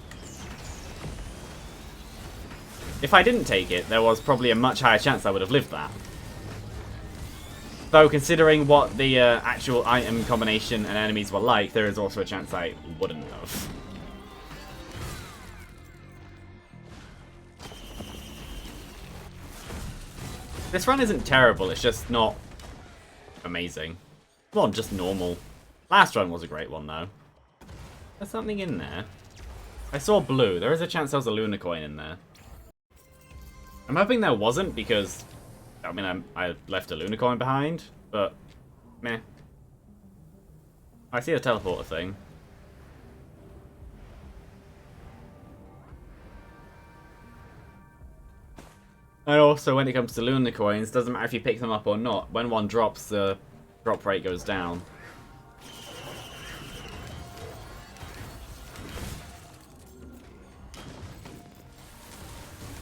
If I didn't take it, there was probably a much higher chance I would have lived that. Though, considering what the actual item combination and enemies were like, there is also a chance I wouldn't have. This run isn't terrible, it's just not amazing. Well, just normal. Last run was a great one, though. There's something in there. I saw blue. There is a chance there was a Luna coin in there. I'm hoping there wasn't, because, I mean, I left a Luna coin behind, but, meh. I see a teleporter thing. And also, when it comes to lunar coins, doesn't matter if you pick them up or not. When one drops, the drop rate goes down.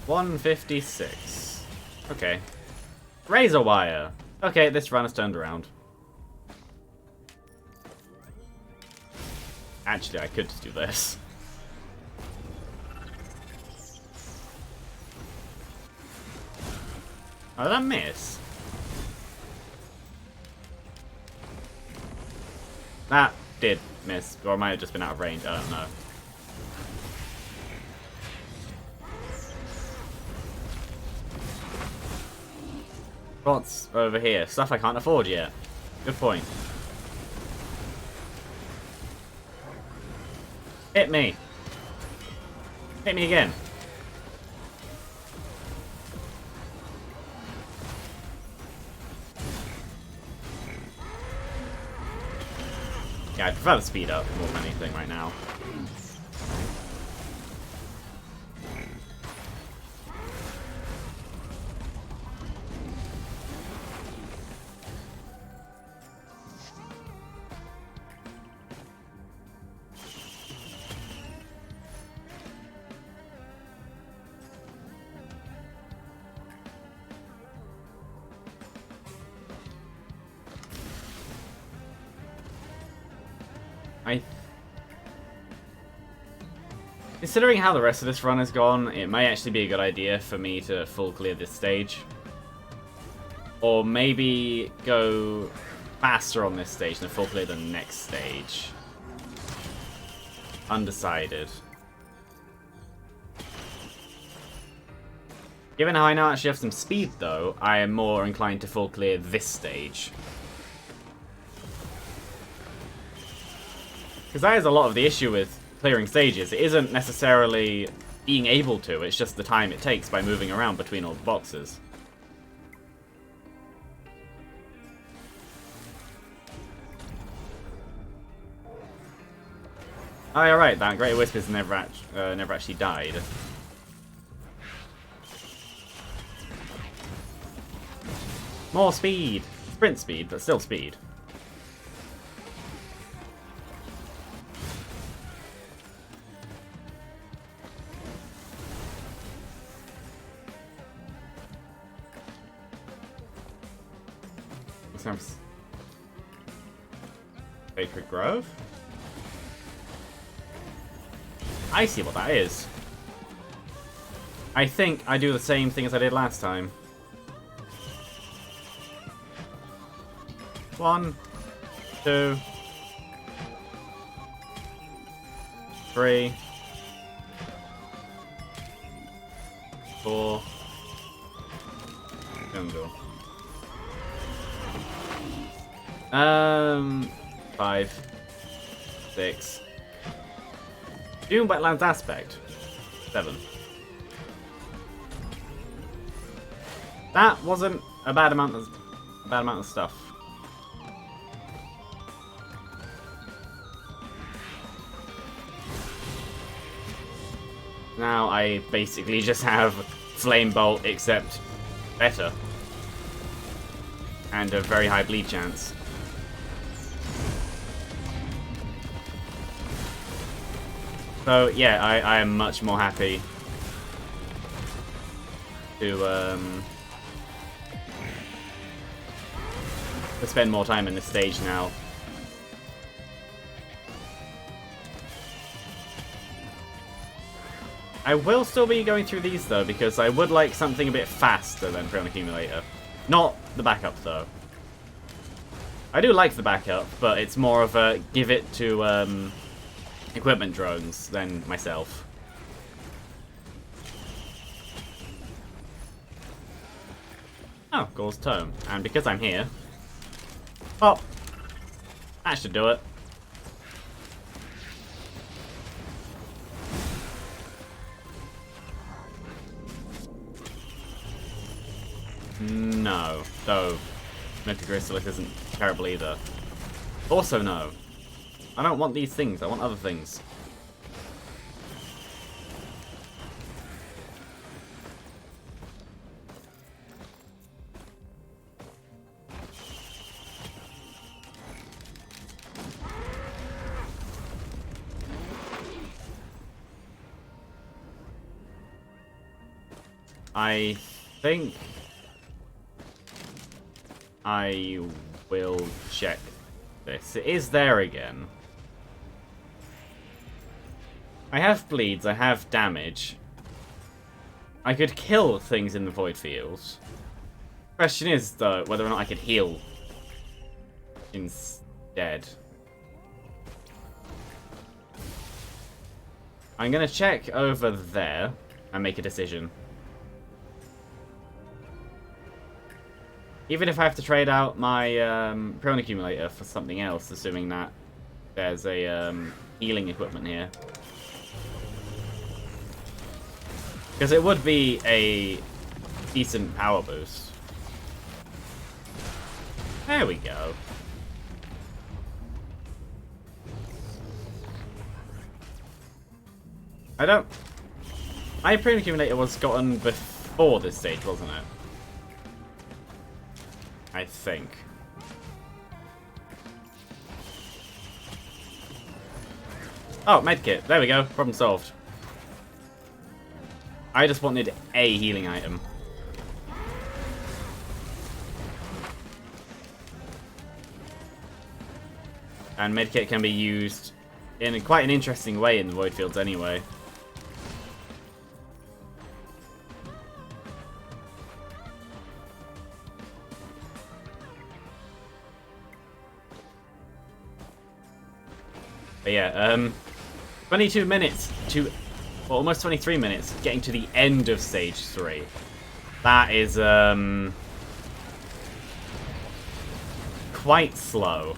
$156. Okay. Razor wire. Okay, this run has turned around. Actually, I could just do this. Oh, did I miss? That did miss, or it might have just been out of range, I don't know. What's over here? Stuff I can't afford yet. Good point. Hit me! Hit me again! Yeah, I prefer the speed up more than anything right now. Considering how the rest of this run has gone, it may actually be a good idea for me to full clear this stage. Or maybe go faster on this stage and full clear the next stage. Undecided. Given how I now actually have some speed though, I am more inclined to full clear this stage. Because that is a lot of the issue with clearing stages. It isn't necessarily being able to, it's just the time it takes by moving around between all the boxes. Oh, yeah, right, that Great Whispers never actually died. More speed! Sprint speed, but still speed. Sacred Grove? I see what that is. I think I do the same thing as I did last time. 1, 2, 3, 4. Jungle. 5, 6. Dune Wetlands Aspect. 7. That wasn't a bad amount of stuff. Now I basically just have Flame Bolt, except better. And a very high bleed chance. So yeah, I am much more happy to spend more time in this stage now. I will still be going through these though, because I would like something a bit faster than Crown Accumulator. Not the backup though. I do like the backup, but it's more of a give it to equipment drones than myself. Oh, Gore's Tome. And because I'm here, well, that should do it. No, though Smoky Gristlet isn't terrible either. Also no. I don't want these things, I want other things. I think I will check this. It is there again. I have bleeds, I have damage. I could kill things in the void fields. Question is, though, whether or not I could heal instead. I'm gonna check over there and make a decision. Even if I have to trade out my prone accumulator for something else, assuming that there's a healing equipment here. Because it would be a decent power boost. There we go. My prone accumulator was gotten before this stage, wasn't it? I think. Oh, medkit. There we go. Problem solved. I just wanted a healing item. And medkit can be used in quite an interesting way in the void fields anyway. But yeah, 22 minutes to, well, almost 23 minutes getting to the end of stage 3. That is, quite slow.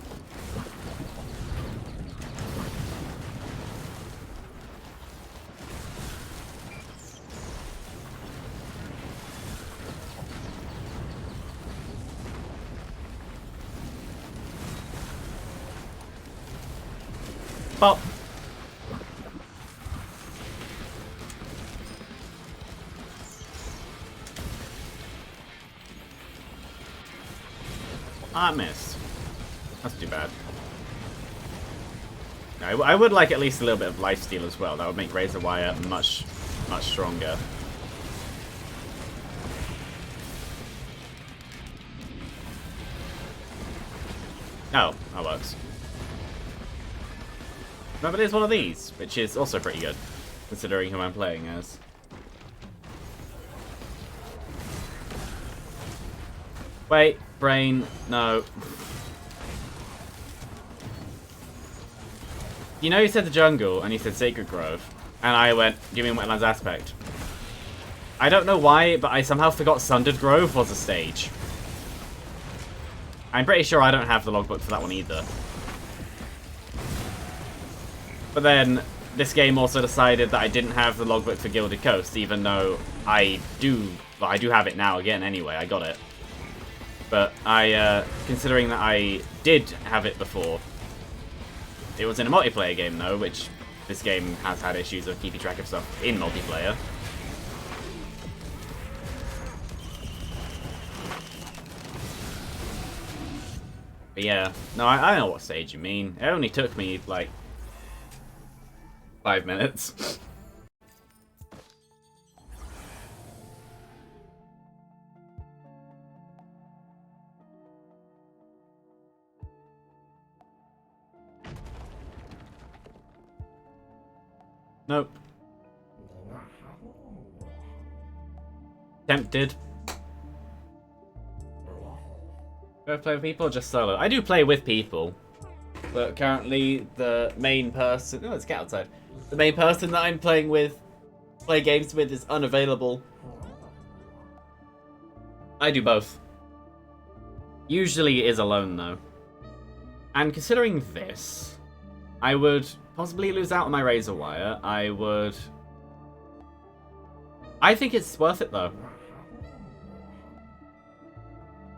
Pop. Ah, missed. That's too bad. I would like at least a little bit of lifesteal as well. That would make Razor Wire much stronger. Oh, that works. No, but it is one of these, which is also pretty good, considering who I'm playing as. Wait, brain, no. You know, you said the jungle, and you said Sacred Grove, and I went, give me Wetlands Aspect. I don't know why, but I somehow forgot Sundered Grove was a stage. I'm pretty sure I don't have the logbook for that one either. But then, this game also decided that I didn't have the logbook for Gilded Coast, even though I do have it now again anyway, I got it. But considering that I did have it before, it was in a multiplayer game though, which this game has had issues of keeping track of stuff in multiplayer. But yeah, no, I know what stage you mean. It only took me, like, 5 minutes. Nope. Tempted. Do I play with people or just solo? I do play with people. But currently the main person... Oh, let's get outside. The main person that I'm playing games with is unavailable. I do both. Usually it is alone though. And considering this, I would possibly lose out on my Razor Wire. I think it's worth it though.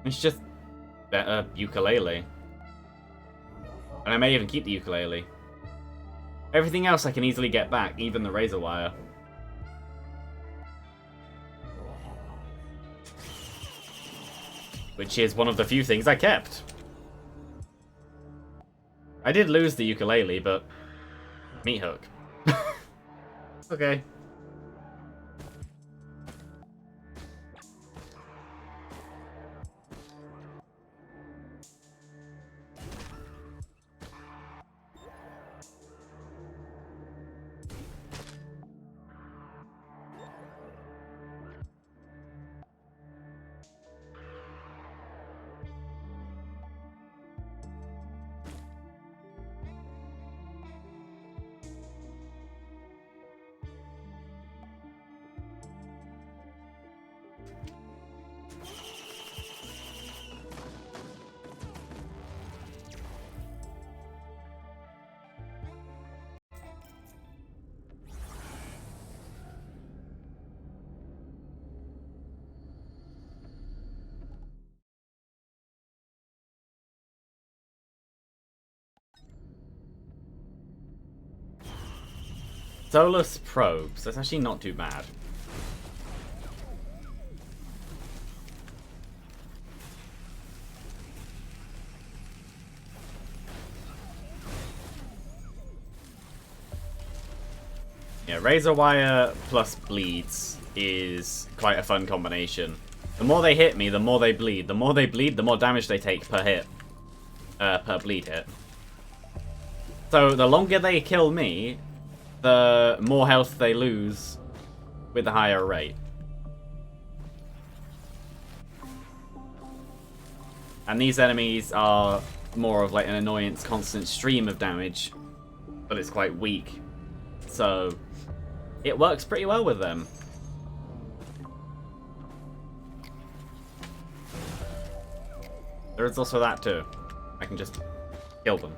It's just better ukulele. And I may even keep the ukulele. Everything else I can easily get back, even the Razor Wire. Which is one of the few things I kept. I did lose the ukulele, but... meat hook. Okay. Solus probes. That's actually not too bad. Yeah, Razor Wire plus bleeds is quite a fun combination. The more they hit me, the more they bleed. The more they bleed, the more damage they take per hit. Per bleed hit. So the longer they kill me, the more health they lose with the higher rate. And these enemies are more of like an annoyance, constant stream of damage, but it's quite weak. So it works pretty well with them. There is also that too. I can just kill them.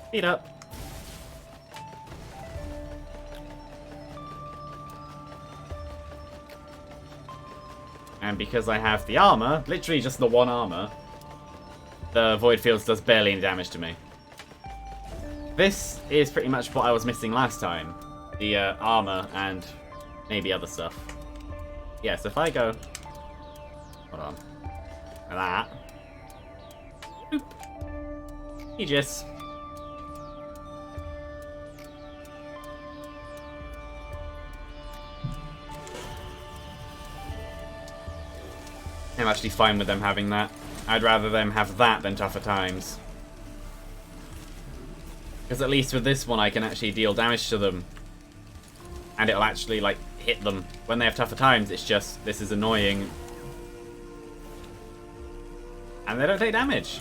Speed up. And because I have the armor, literally just the one armor, the Void Fields does barely any damage to me. This is pretty much what I was missing last time. The armor and maybe other stuff. Yeah, so if I go... Hold on. Like that. Boop. Aegis. I'm actually fine with them having that. I'd rather them have that than Tougher Times. Because at least with this one I can actually deal damage to them. And it'll actually, like, hit them. When they have Tougher Times, it's just, this is annoying. And they don't take damage.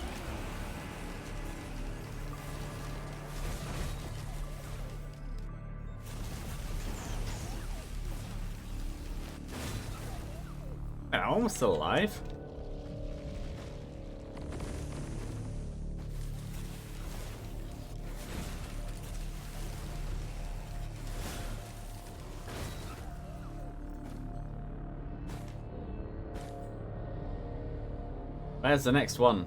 I'm almost still alive. Where's the next one?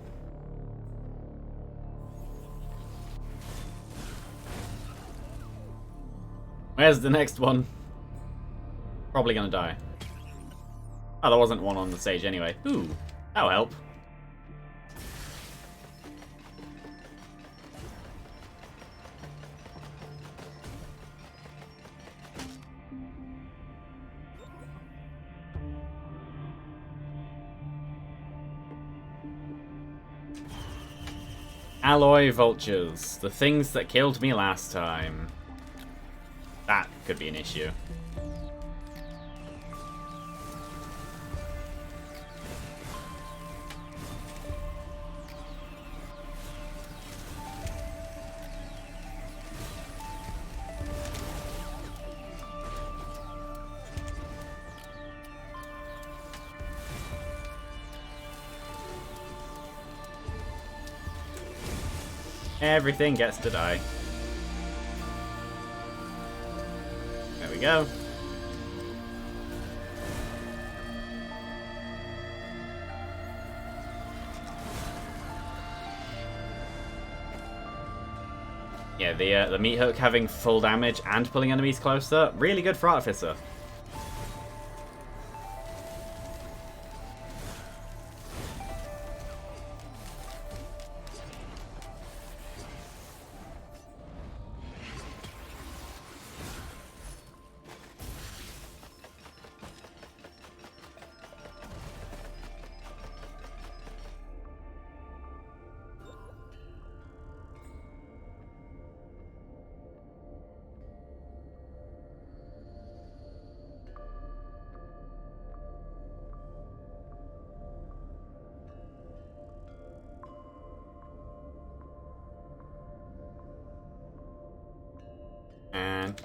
Where's the next one? Probably gonna die. Oh, there wasn't one on the stage anyway. Ooh, that'll help. Alloy vultures. The things that killed me last time. That could be an issue. Everything gets to die. There we go. Yeah, the meat hook having full damage and pulling enemies closer, really good for Artificer.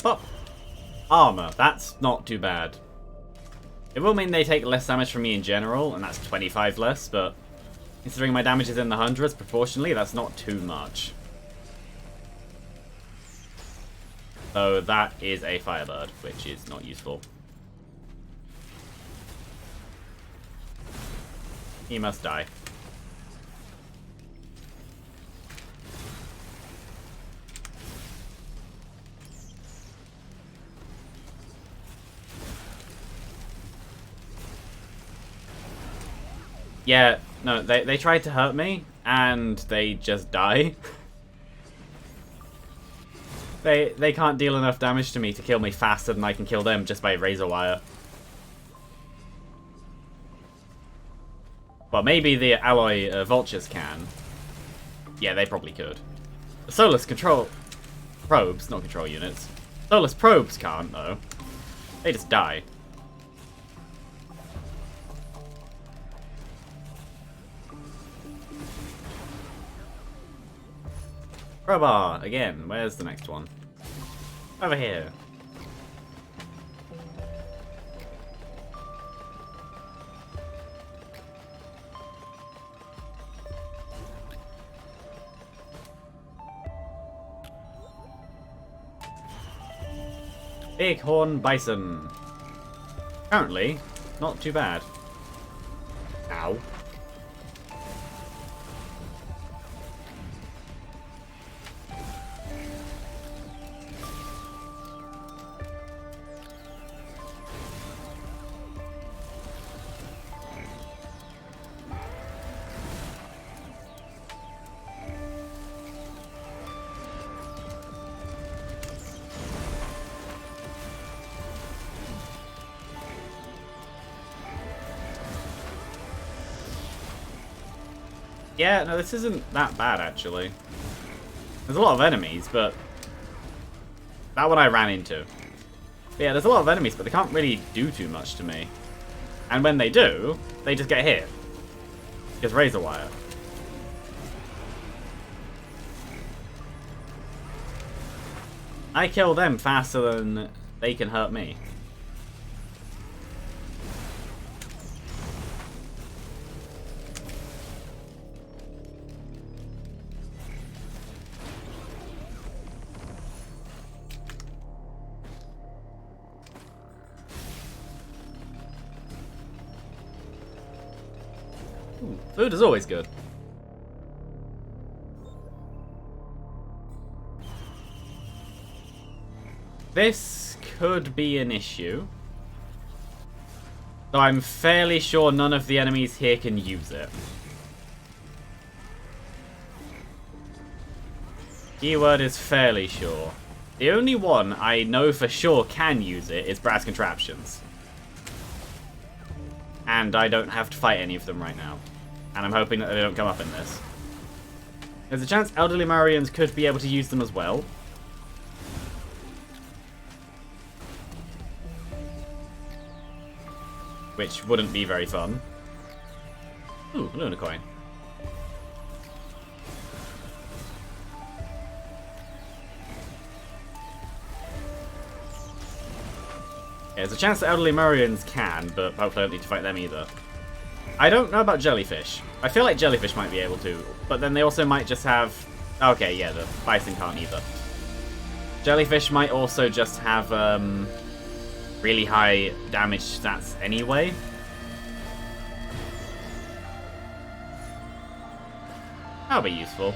Pop! Armor. That's not too bad. It will mean they take less damage from me in general, and that's 25 less, but considering my damage is in the hundreds proportionally, that's not too much. So that is a Firebird, which is not useful. He must die. Yeah, no, they tried to hurt me, and they just die. They can't deal enough damage to me to kill me faster than I can kill them just by razor wire. Well, maybe the alloy vultures can. Yeah, they probably could. The Solus control probes, not control units. Solus probes can't, though. They just die. Crowbar, again. Where's the next one? Over here. Bighorn Bison. Currently, not too bad. Ow. Yeah, no, this isn't that bad, actually. There's a lot of enemies, but... that one I ran into. But yeah, there's a lot of enemies, but they can't really do too much to me. And when they do, they just get hit. Because razor wire. I kill them faster than they can hurt me. Ooh, food is always good. This could be an issue. Though I'm fairly sure none of the enemies here can use it. Keyword is fairly sure. The only one I know for sure can use it is Brass Contraptions. And I don't have to fight any of them right now. And I'm hoping that they don't come up in this. There's a chance Elderly Marians could be able to use them as well. Which wouldn't be very fun. Ooh, Luna coin. Yeah, there's a chance that Elderly Marians can, but hopefully I don't need to fight them either. I don't know about Jellyfish. I feel like Jellyfish might be able to, but then they also might just have... okay, yeah, the Bison can't either. Jellyfish might also just have really high damage stats anyway. That'll be useful.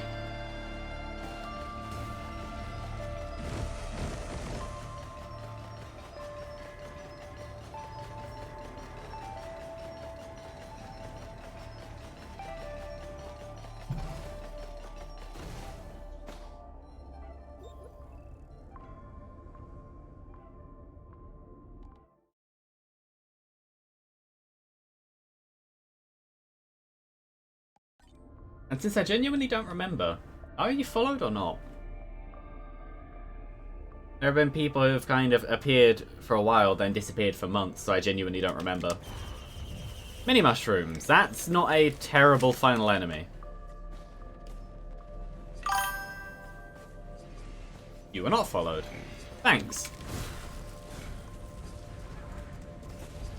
And since I genuinely don't remember, are you followed or not? There have been people who have kind of appeared for a while, then disappeared for months, so I genuinely don't remember. Mini mushrooms. That's not a terrible final enemy. You were not followed. Thanks.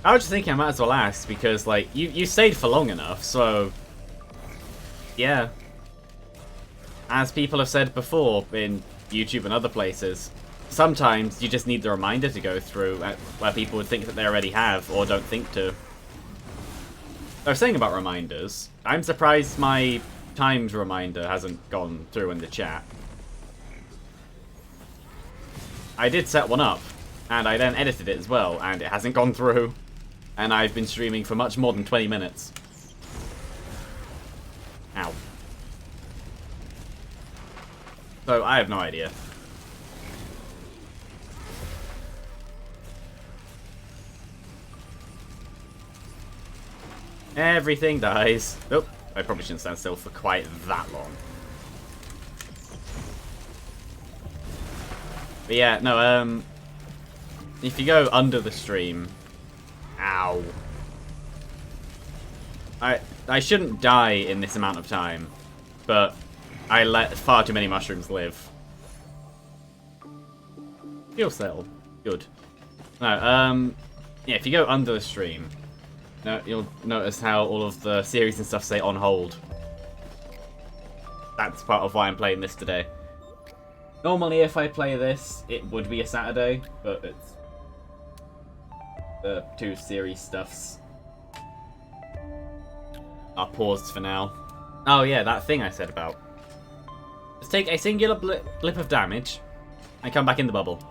I was just thinking I might as well ask, because, like, you stayed for long enough, so... yeah. As people have said before in YouTube and other places, sometimes you just need the reminder to go through where people would think that they already have or don't think to. I was saying about reminders, I'm surprised my timed reminder hasn't gone through in the chat. I did set one up, and I then edited it as well, and it hasn't gone through. And I've been streaming for much more than 20 minutes. Ow. So, I have no idea. Everything dies. Oh, I probably shouldn't stand still for quite that long. But yeah, no, if you go under the stream... Ow. I shouldn't die in this amount of time, but I let far too many mushrooms live. Fuel cell. Good. No, yeah, if you go under the stream, you'll notice how all of the series and stuff say on hold. That's part of why I'm playing this today. Normally, if I play this, it would be a Saturday, but it's the two series stuffs are paused for now. Oh yeah, that thing I said about. Just take a singular blip of damage and come back in the bubble.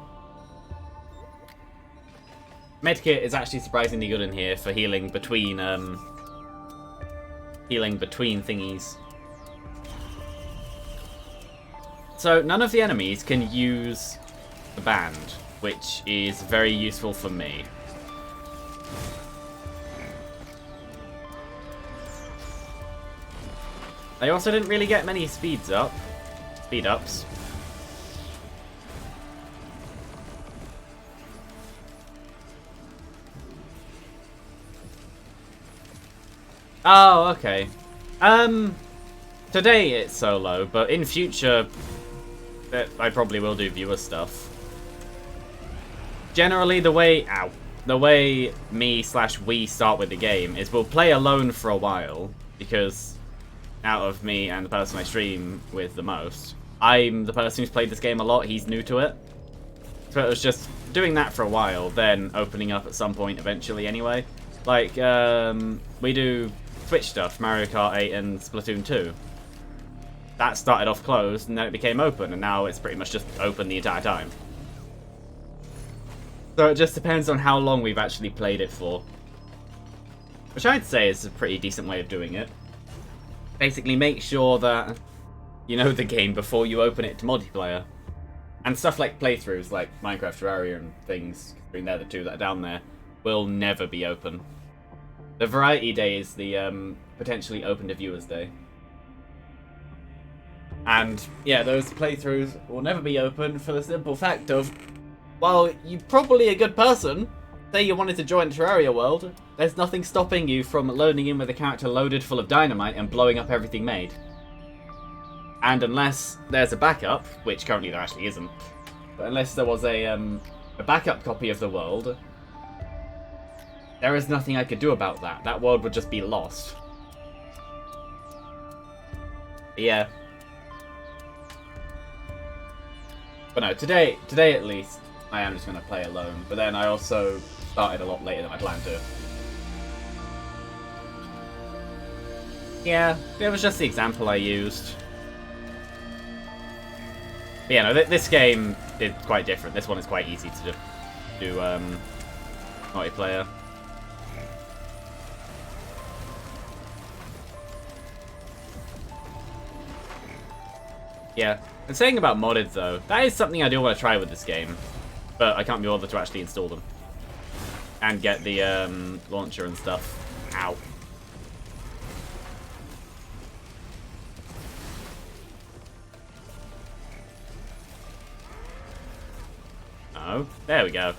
Medkit is actually surprisingly good in here for healing between thingies. So none of the enemies can use the band, which is very useful for me. I also didn't really get many speed ups. Oh, okay. Today it's solo, but in future, I probably will do viewer stuff. Generally, the way me/we start with the game is we'll play alone for a while, because out of me and the person I stream with the most, I'm the person who's played this game a lot, he's new to it. So it was just doing that for a while, then opening up at some point eventually anyway. Like, we do Switch stuff, Mario Kart 8 and Splatoon 2. That started off closed, and then it became open, and now it's pretty much just open the entire time. So it just depends on how long we've actually played it for. Which I'd say is a pretty decent way of doing it. Basically make sure that you know the game before you open it to multiplayer. And stuff like playthroughs, like Minecraft Terraria and things, considering they're the two that are down there, will never be open. The Variety Day is the potentially open to viewers day. And yeah, those playthroughs will never be open for the simple fact of, well, you're probably a good person. Say you wanted to join Terraria world, there's nothing stopping you from loading in with a character loaded full of dynamite and blowing up everything made. And unless there's a backup, which currently there actually isn't, but unless there was a backup copy of the world, there is nothing I could do about that. That world would just be lost. Yeah. But no, today at least, I am just going to play alone. But then I also started a lot later than I planned to. Yeah, it was just the example I used. But yeah, no, this game is quite different. This one is quite easy to do multiplayer. Yeah, and saying about modded though, that is something I do want to try with this game, but I can't be bothered to actually install them and get the launcher and stuff. Ow. No, there we go.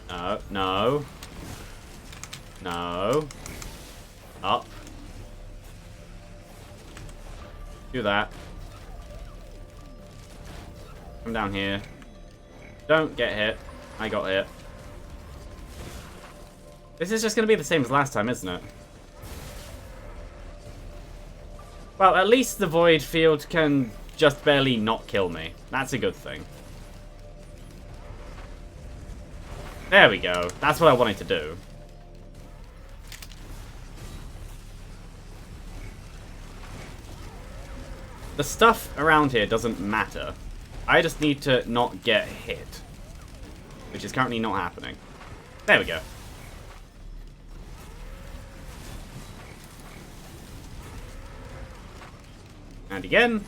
No, no, no. Up. Do that. Come down here. Don't get hit. I got hit. This is just going to be the same as last time, isn't it? Well, at least the void field can just barely not kill me. That's a good thing. There we go. That's what I wanted to do. The stuff around here doesn't matter. I just need to not get hit, which is currently not happening. There we go. And again.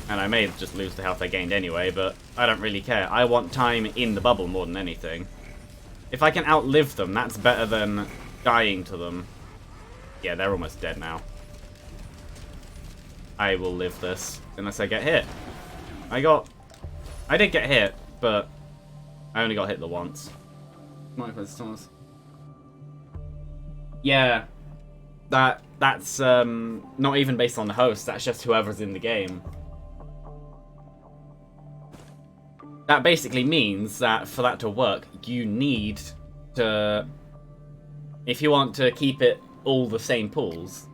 And I may just lose the health I gained anyway, but I don't really care. I want time in the bubble more than anything. If I can outlive them, that's better than dying to them. Yeah, they're almost dead now. I will live this, unless I get hit. I did get hit, but I only got hit the once. Yeah, that's not even based on the host, that's just whoever's in the game. That basically means that for that to work, you need to, if you want to keep it all the same pools,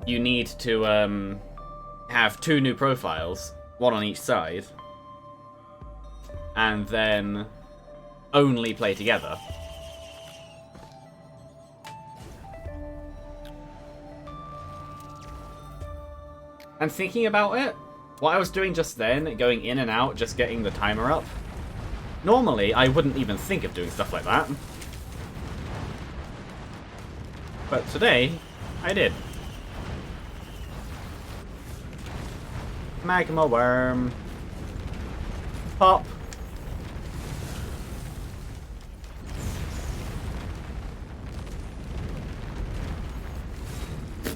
you need to have 2 new profiles, 1 on each side, and then only play together. And thinking about it, what I was doing just then, going in and out, just getting the timer up, normally I wouldn't even think of doing stuff like that. But today, I did. Magma worm. Pop.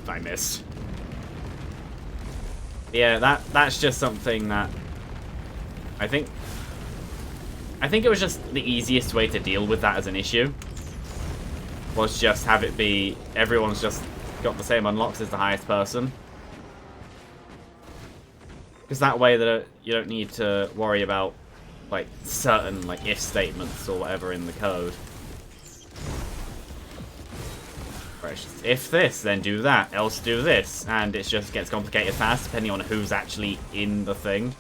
I missed. Yeah, that's just something that I think it was just the easiest way to deal with that as an issue. Was just have it be everyone's just got the same unlocks as the highest person. Because that way that you don't need to worry about like certain like if statements or whatever in the code. Where it's just, if this, then do that, else do this, and it just gets complicated fast depending on who's actually in the thing.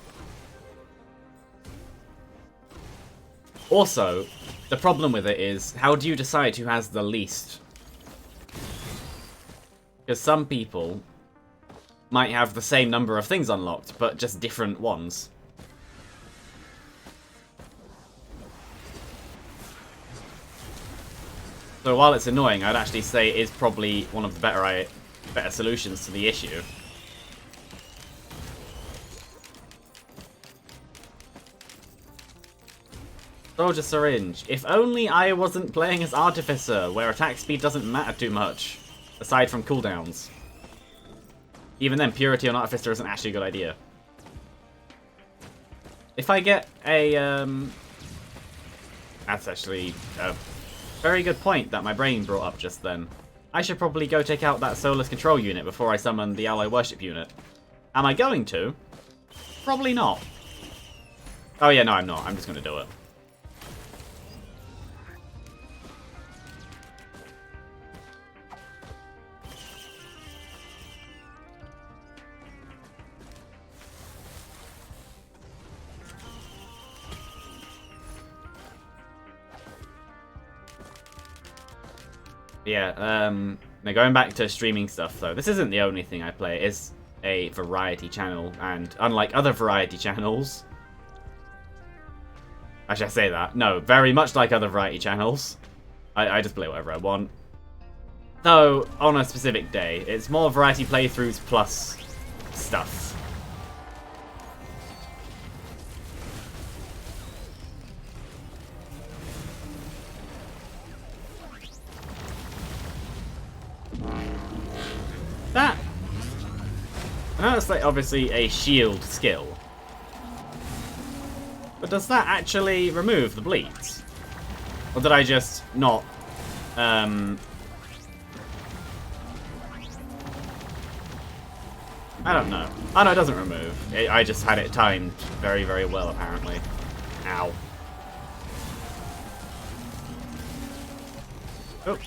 Also, the problem with it is, how do you decide who has the least? Because some people might have the same number of things unlocked, but just different ones. So while it's annoying, I'd actually say it is probably one of the better solutions to the issue. Soldier Syringe. If only I wasn't playing as Artificer, where attack speed doesn't matter too much, aside from cooldowns. Even then, Purity on Artificer isn't actually a good idea. If I get a, that's actually a very good point that my brain brought up just then. I should probably go take out that Soulless Control unit before I summon the Ally Worship unit. Am I going to? Probably not. Oh yeah, no, I'm not. I'm just going to do it. Yeah, now going back to streaming stuff though, this isn't the only thing I play. It is a variety channel, and unlike other variety channels... Actually, I say that. No, very much like other variety channels. I just play whatever I want. Though, on a specific day, it's more variety playthroughs plus stuff. That, I know it's like obviously a shield skill, but does that actually remove the bleeds? Or did I just not, I don't know. Oh no, it doesn't remove. I just had it timed very, very well apparently. Ow. Oh.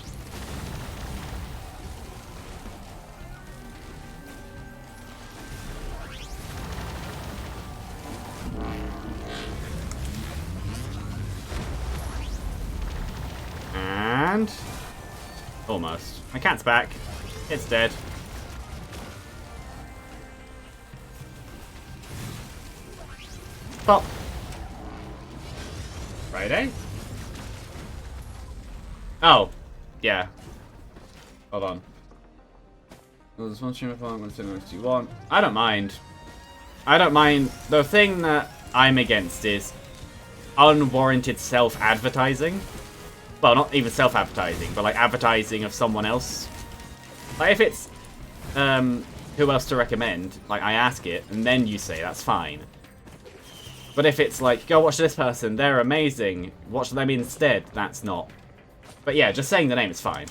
And almost. My cat's back. It's dead. Pop. Friday? Oh, yeah. Hold on. There's one stream of fun, one stream you want. I don't mind. I don't mind. The thing that I'm against is unwarranted self-advertising. Well, not even self-advertising, but like advertising of someone else. Like if it's who else to recommend, like I ask it and then you say that's fine. But if it's like, go watch this person, they're amazing, watch them instead, that's not. But yeah, just saying the name is fine.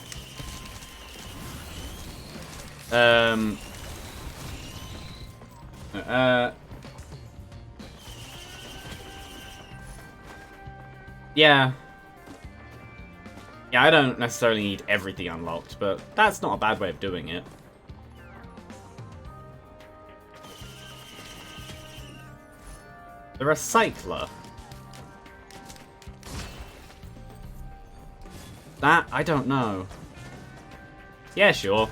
Yeah. Yeah, I don't necessarily need everything unlocked, but that's not a bad way of doing it. The Recycler. That, I don't know. Yeah, sure.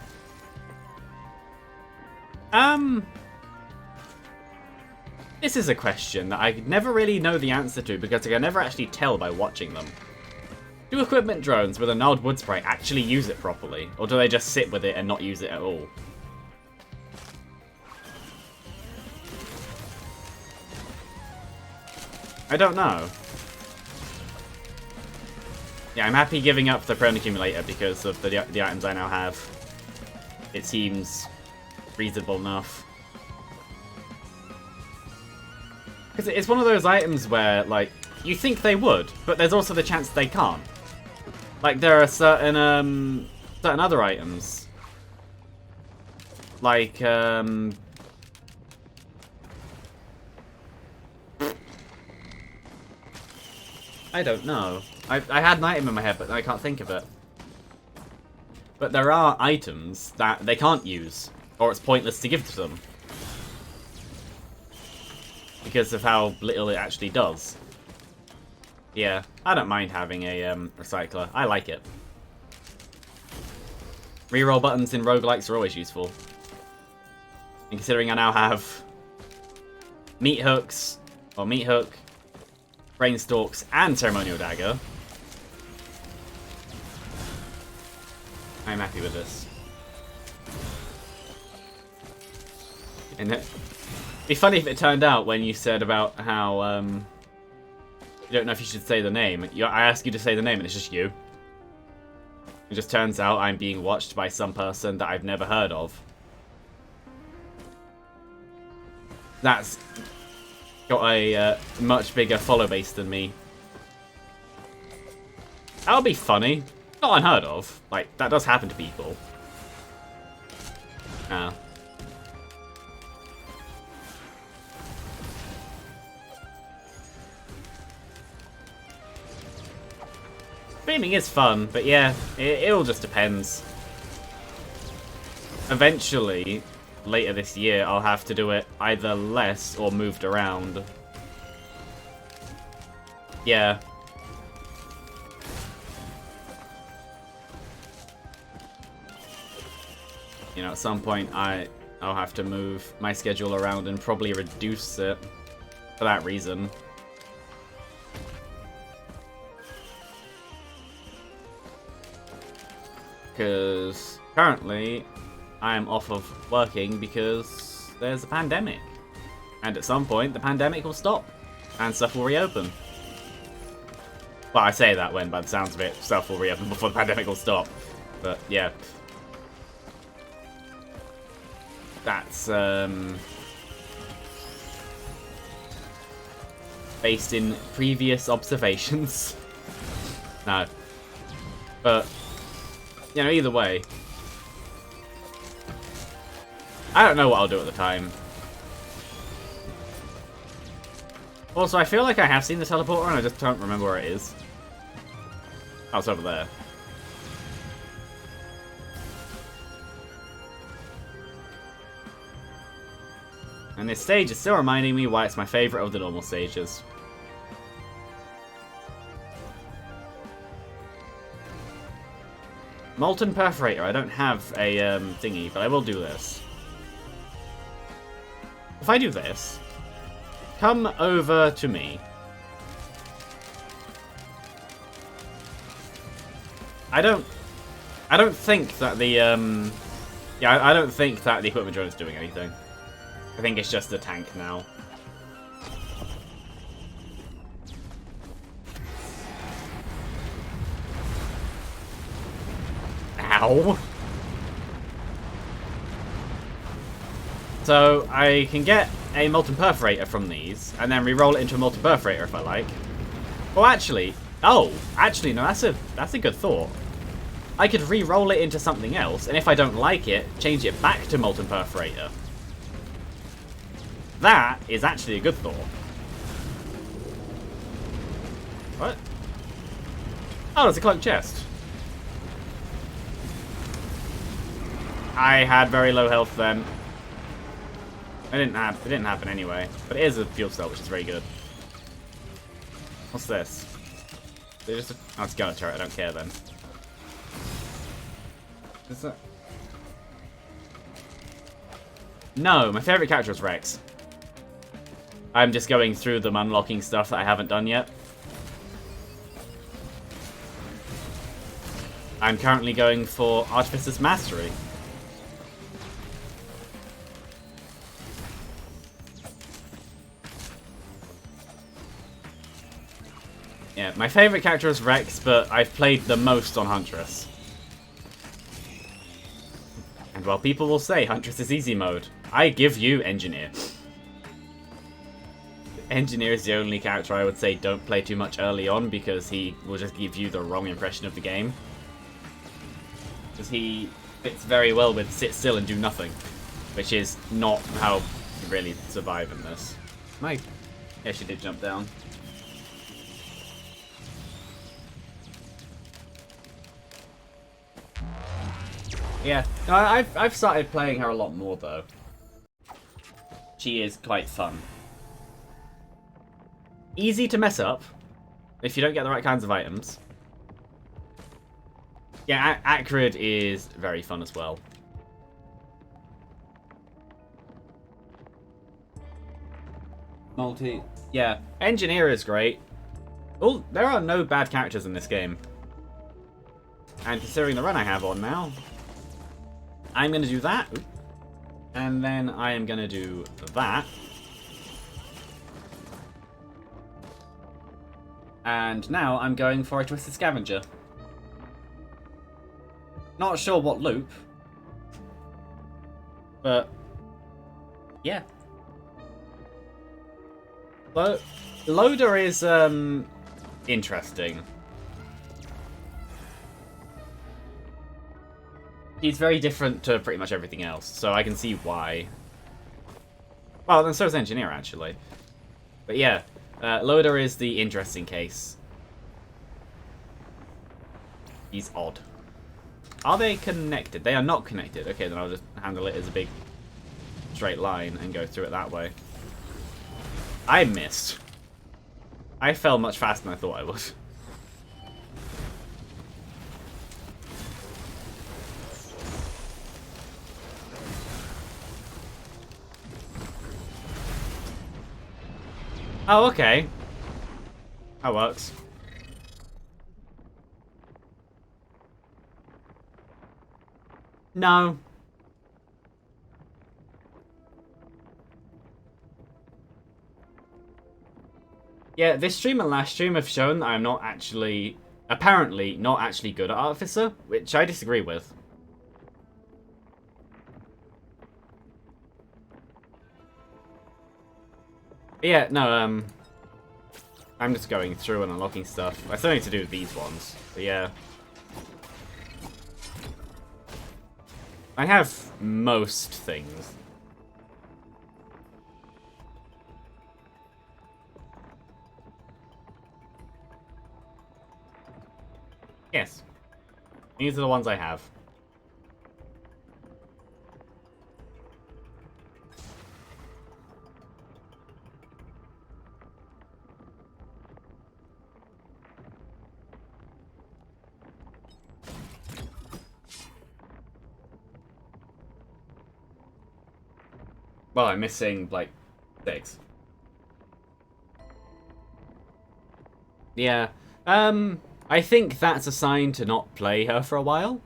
This is a question that I never really know the answer to because I can never actually tell by watching them. Do equipment drones with a gnarled wood sprite actually use it properly? Or do they just sit with it and not use it at all? I don't know. Yeah, I'm happy giving up the prone accumulator because of the items I now have. It seems reasonable enough. Because it's one of those items where, like, you think they would, but there's also the chance they can't. Like, there are certain other items. Like, I don't know. I had an item in my head, but I can't think of it. But there are items that they can't use, or it's pointless to give to them. Because of how little it actually does. Yeah, I don't mind having a recycler. I like it. Reroll buttons in roguelikes are always useful. And considering I now have meat hooks, or meat hook, brainstalks, and ceremonial dagger, I'm happy with this. And it'd be funny if it turned out when you said about how you don't know if you should say the name. I ask you to say the name and it's just you. It just turns out I'm being watched by some person that I've never heard of. That's got a much bigger follow base than me. That would be funny. Not unheard of. Like, that does happen to people. Streaming is fun, but yeah, it all just depends. Eventually, later this year, I'll have to do it either less or moved around. Yeah. You know, at some point, I'll have to move my schedule around and probably reduce it for that reason. Because currently, I'm off of working because there's a pandemic. And at some point, the pandemic will stop. And stuff will reopen. Well, I say that when, by the sounds of it, stuff will reopen before the pandemic will stop. But, yeah. That's, based in previous observations. No. But, you know, either way. I don't know what I'll do at the time. Also, I feel like I have seen the teleporter and I just don't remember where it is. Oh, it's over there. And this stage is still reminding me why it's my favourite of the normal stages. Molten Perforator. I don't have a thingy, but I will do this. If I do this, come over to me. I don't think that the Yeah, I don't think that the equipment drone is doing anything. I think it's just a tank now. Ow! So, I can get a molten perforator from these, and then re-roll it into a molten perforator if I like. Well, actually... Oh! Actually, no, that's a good thought. I could re-roll it into something else, and if I don't like it, change it back to molten perforator. That is actually a good thought. What? Oh, there's a cloaked chest. I had very low health then. It didn't happen anyway. But it is a fuel cell, which is very good. What's this? It's a gun turret, I don't care then. Is that... No, my favourite character is Rex. I'm just going through them, unlocking stuff that I haven't done yet. I'm currently going for Artificer's Mastery. Yeah, my favourite character is Rex, but I've played the most on Huntress. And while people will say Huntress is easy mode, I give you Engineer. Engineer is the only character I would say don't play too much early on, because he will just give you the wrong impression of the game. Because he fits very well with sit still and do nothing, which is not how you really survive in this. Yeah, she did jump down. Yeah, no, I've started playing her a lot more though. She is quite fun. Easy to mess up if you don't get the right kinds of items. Yeah, Acrid is very fun as well. Yeah, Engineer is great. Oh, there are no bad characters in this game. And considering the run I have on now, I'm going to do that. And then I am going to do that. And now I'm going for a Twisted Scavenger. Not sure what loop. But, yeah. But Loader is interesting. He's very different to pretty much everything else, so I can see why. Well, then so is Engineer, actually. But yeah, Loader is the interesting case. He's odd. Are they connected? They are not connected. Okay, then I'll just handle it as a big straight line and go through it that way. I missed. I fell much faster than I thought I would. Oh, okay. That works. No. Yeah, this stream and last stream have shown that I'm not actually, apparently, not actually good at Artificer, which I disagree with. Yeah, no, I'm just going through and unlocking stuff. I still need to do these ones, but yeah. I have most things. Yes. These are the ones I have. Well, I'm missing, like, 6. Yeah. I think that's a sign to not play her for a while.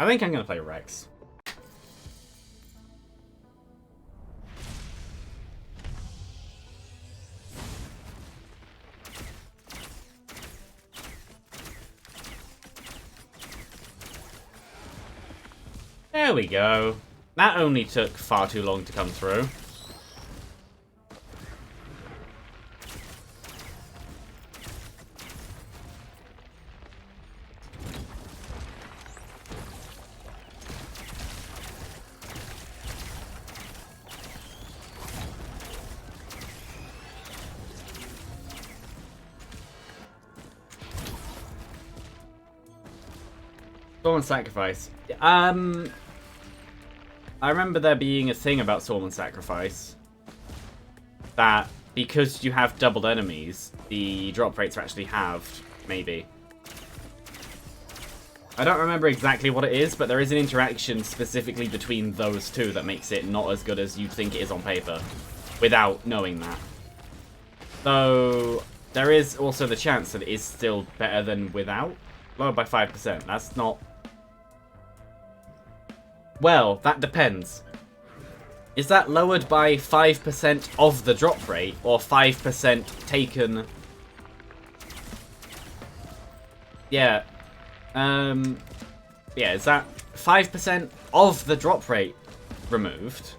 I think I'm going to play Rex. There we go. That only took far too long to come through. Sworn Sacrifice. I remember there being a thing about Sworn Sacrifice that because you have doubled enemies, the drop rates are actually halved, maybe. I don't remember exactly what it is, but there is an interaction specifically between those two that makes it not as good as you'd think it is on paper, without knowing that. So, there is also the chance that it is still better than without. Lowered by 5%. That's not... Well, that depends. Is that lowered by 5% of the drop rate, or 5% taken... Yeah. Yeah, is that 5% of the drop rate removed?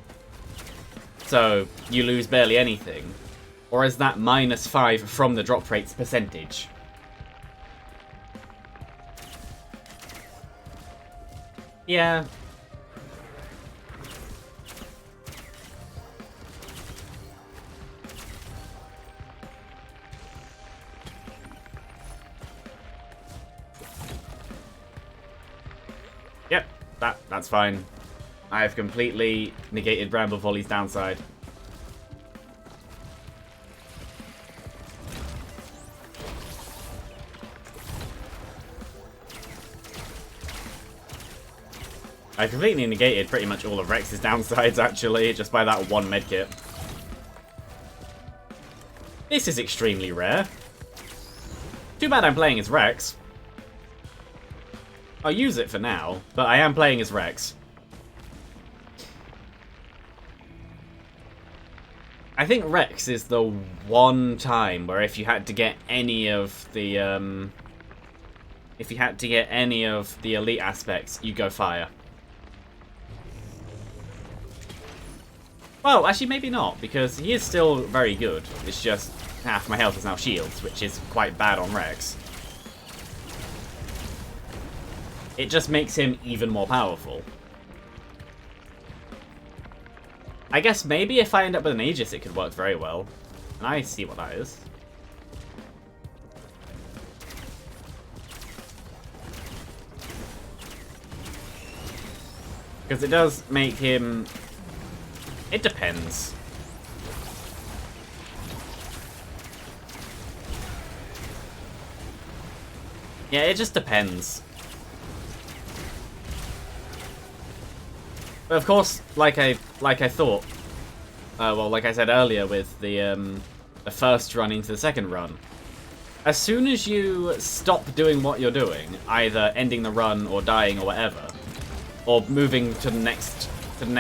So, you lose barely anything. Or is that -5 from the drop rate's percentage? Yeah. Yep, that's fine. I have completely negated Bramble Volley's downside. I completely negated pretty much all of Rex's downsides, actually, just by that one medkit. This is extremely rare. Too bad I'm playing as Rex. I'll use it for now, but I am playing as Rex. I think Rex is the one time where if you had to get any of the, elite aspects, you go fire. Well, actually, maybe not, because he is still very good. It's just half my health is now shields, which is quite bad on Rex. It just makes him even more powerful. I guess maybe if I end up with an Aegis, it could work very well. And I see what that is. Because it does make him... It depends. Yeah, it just depends. But of course, like I thought, well, like I said earlier with the first run into the second run, as soon as you stop doing what you're doing, either ending the run or dying or whatever, or moving to the next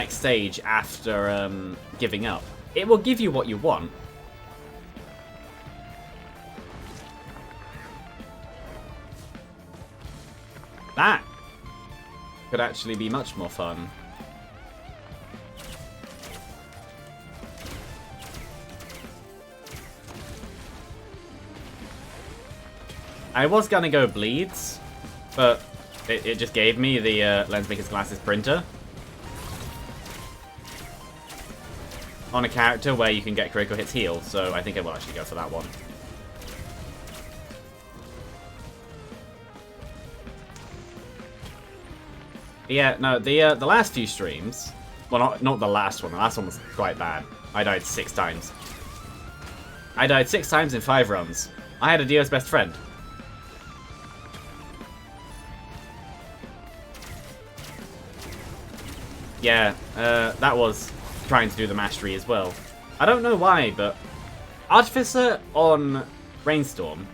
stage after giving up, it will give you what you want. That could actually be much more fun. I was gonna go bleeds, but it just gave me the Lensmaker's Glasses printer. On a character where you can get critical hits healed, so I think I will actually go for that one. Yeah, no, the last few streams, well, not the last one was quite bad. I died 6 times. I died 6 times in 5 runs. I had a Dio's best friend. Yeah, that was trying to do the mastery as well. I don't know why, but Artificer on Rainstorm,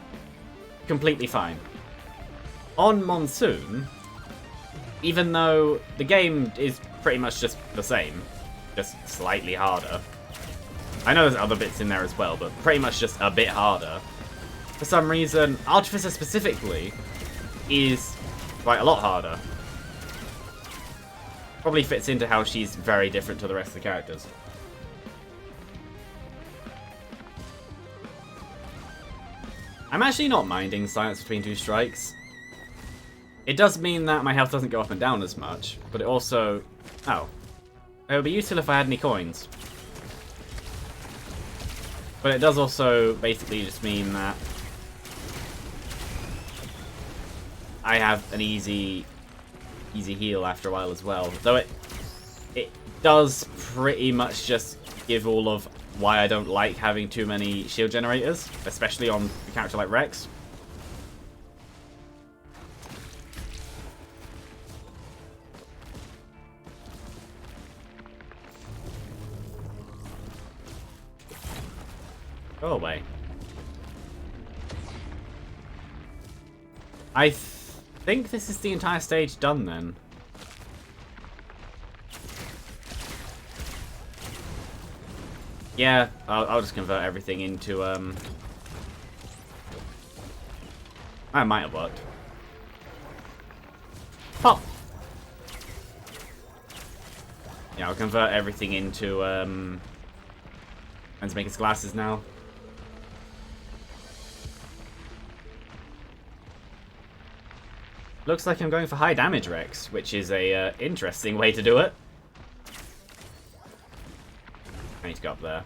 completely fine. On Monsoon, even though the game is pretty much just the same, just slightly harder. I know there's other bits in there as well, but pretty much just a bit harder. For some reason, Artificer specifically is quite a lot harder. Probably fits into how she's very different to the rest of the characters. I'm actually not minding silence between two strikes. It does mean that my health doesn't go up and down as much, but it also... Oh. It would be useful if I had any coins. But it does also basically just mean that I have an easy heal after a while as well. Though it does pretty much just give all of why I don't like having too many shield generators, especially on a character like Rex. Go away. I think this is the entire stage done then. Yeah, I'll just convert everything into, that might have worked. Pop! Yeah, I'll convert everything into, Let's make his glasses now. Looks like I'm going for high damage Rex, which is a interesting way to do it. I need to go up there.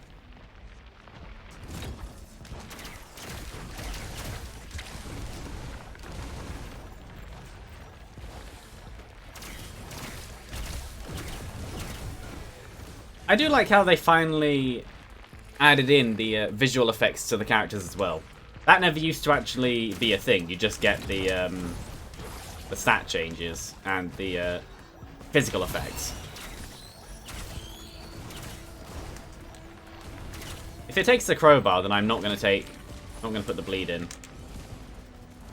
I do like how they finally added in the visual effects to the characters as well. That never used to actually be a thing. You just get the stat changes and the physical effects. If it takes the crowbar, then I'm not going to put the bleed in.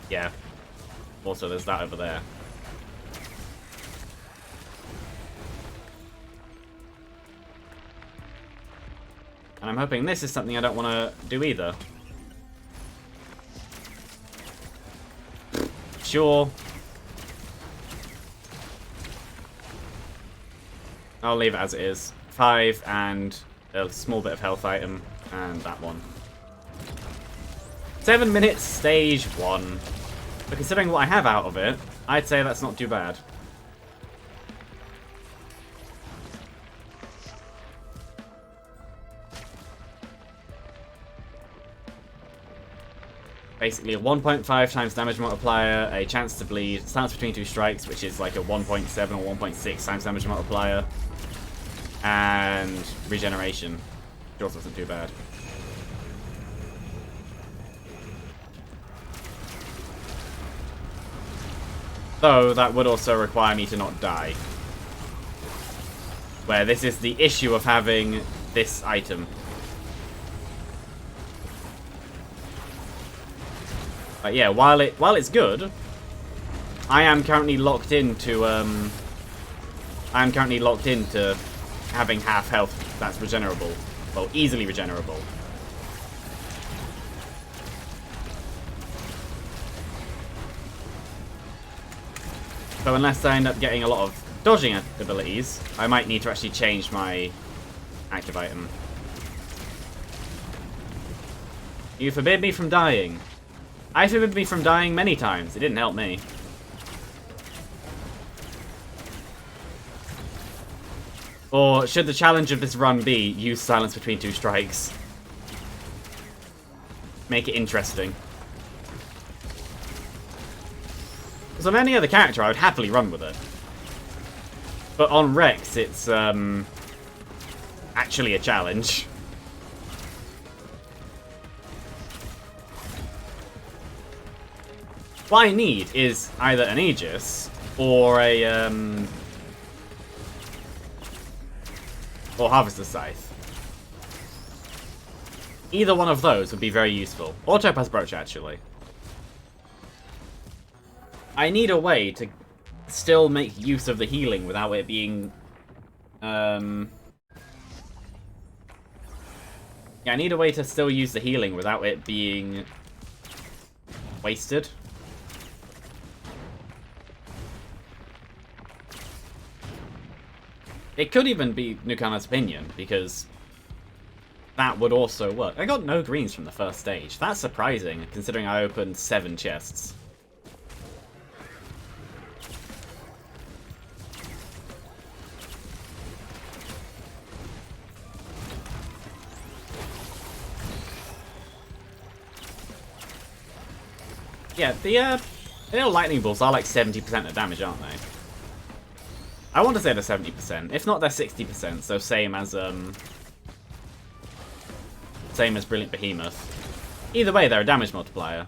Yeah. Also, there's that over there. And I'm hoping this is something I don't want to do either. Sure. I'll leave it as it is. 5 and a small bit of health item, and that one. 7 minutes, stage 1. But considering what I have out of it, I'd say that's not too bad. Basically a 1.5 times damage multiplier, a chance to bleed, silence between two strikes, which is like a 1.7 or 1.6 times damage multiplier, and regeneration, which also wasn't too bad. Though that would also require me to not die. Where this is the issue of having this item. But yeah, while it's good, I am currently locked into having half health that's regenerable. Well, easily regenerable. So unless I end up getting a lot of dodging abilities, I might need to actually change my active item. You forbid me from dying. I forbid me from dying many times. It didn't help me. Or should the challenge of this run be use silence between two strikes? Make it interesting. Because on any other character, I would happily run with it. But on Rex, it's actually a challenge. What I need is either an Aegis or a or Harvester's Scythe. Either one of those would be very useful. Or Topaz Brooch, actually. I need a way to still make use of the healing without it being... Yeah, I need a way to still use the healing without it being wasted. It could even be Nukana's opinion, because that would also work. I got no greens from the first stage. That's surprising, considering I opened 7 chests. Yeah, the little lightning balls are like 70% of damage, aren't they? I want to say they're 70%. If not, they're 60%, so same as Brilliant Behemoth. Either way, they're a damage multiplier.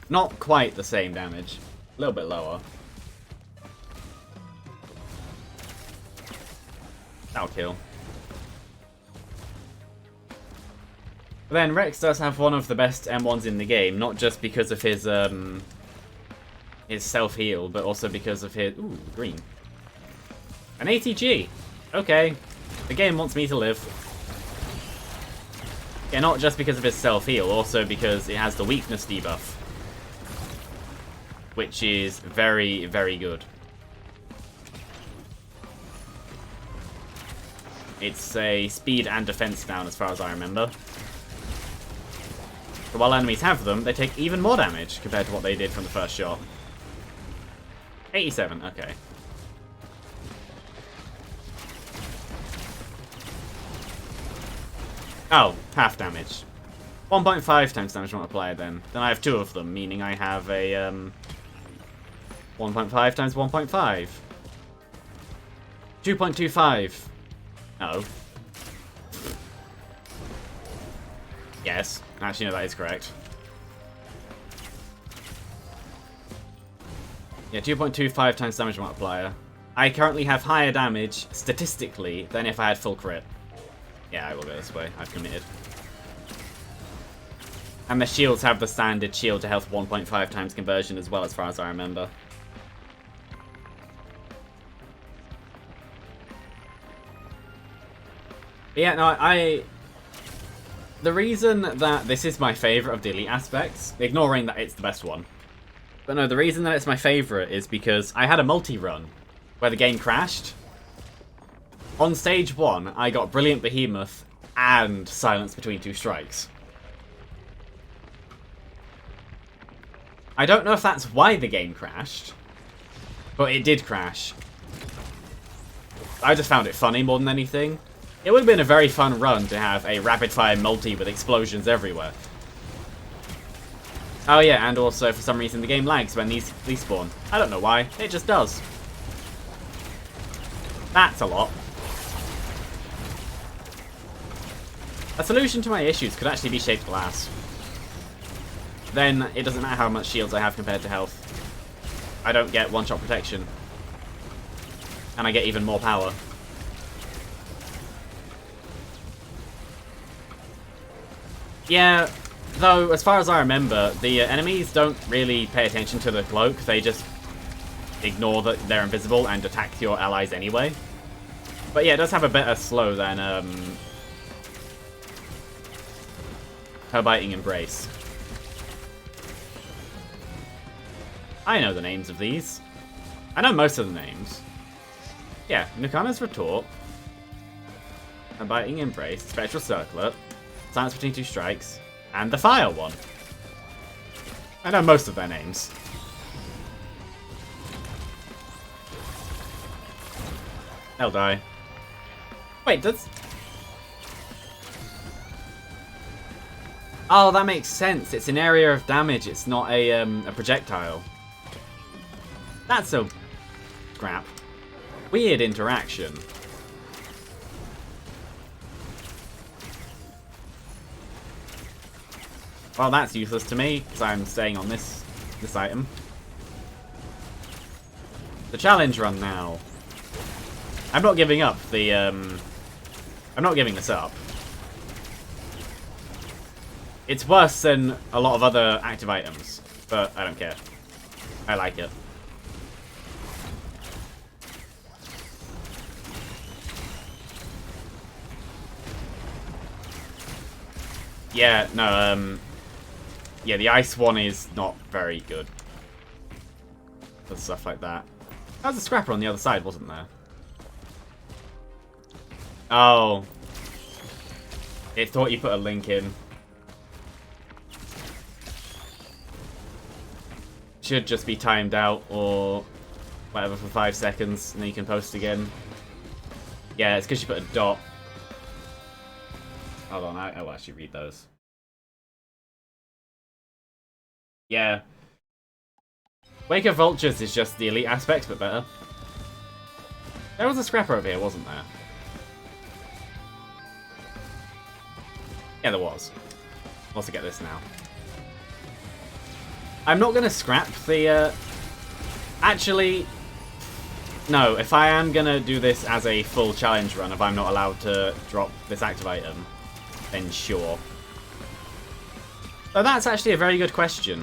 Not quite the same damage. A little bit lower. That'll kill. But then Rex does have one of the best M1s in the game, not just because of his self-heal, but also because of his... Ooh, green. An ATG! Okay. The game wants me to live. Yeah, not just because of his self-heal, also because it has the weakness debuff. Which is very, very good. It's a speed and defense down as far as I remember. But while enemies have them, they take even more damage compared to what they did from the first shot. 87, okay. Oh, half damage. 1.5 times damage multiplier then. Then I have 2 of them, meaning I have a 1.5 times 1.5. 2.25. No. Yes, actually no, that is correct. Yeah, 2.25 times damage multiplier. I currently have higher damage, statistically, than if I had full crit. Yeah, I will go this way. I've committed. And the shields have the standard shield to health 1.5 times conversion as well, as far as I remember. But yeah, no, the reason that this is my favourite of the elite aspects, ignoring that it's the best one, but no, the reason that it's my favourite is because I had a multi-run where the game crashed. On stage 1, I got Brilliant Behemoth and Silence Between Two Strikes. I don't know if that's why the game crashed, but it did crash. I just found it funny more than anything. It would have been a very fun run to have a rapid-fire multi with explosions everywhere. Oh yeah, and also for some reason the game lags when these spawn. I don't know why, it just does. That's a lot. A solution to my issues could actually be shaped glass. Then it doesn't matter how much shields I have compared to health. I don't get one-shot protection. And I get even more power. Yeah, though, as far as I remember, the enemies don't really pay attention to the cloak. They just ignore that they're invisible and attack your allies anyway. But yeah, it does have a better slow than her biting embrace. I know the names of these. I know most of the names. Yeah, Nukana's Retort, her biting embrace, Spectral Circlet, Silence Between Two Strikes, and the Fire one. I know most of their names. They'll die. Wait, does... Oh, that makes sense. It's an area of damage. It's not a projectile. That's so... crap. Weird interaction. Well, that's useless to me, because I'm staying on this item. The challenge run now. I'm not giving up the, I'm not giving this up. It's worse than a lot of other active items, but I don't care. I like it. Yeah, no, yeah, the ice one is not very good. For stuff like that. There's a scrapper on the other side, wasn't there? Oh. It thought you put a link in. Should just be timed out or whatever for 5 seconds, and then you can post again. Yeah, it's because you put a dot. Hold on, I will actually read those. Yeah. Wake of Vultures is just the elite aspect, but better. There was a scrapper over here, wasn't there? Yeah, there was. I'll also get this now. I'm not going to scrap the... Actually... No, if I am going to do this as a full challenge run, if I'm not allowed to drop this active item, then sure. So that's actually a very good question.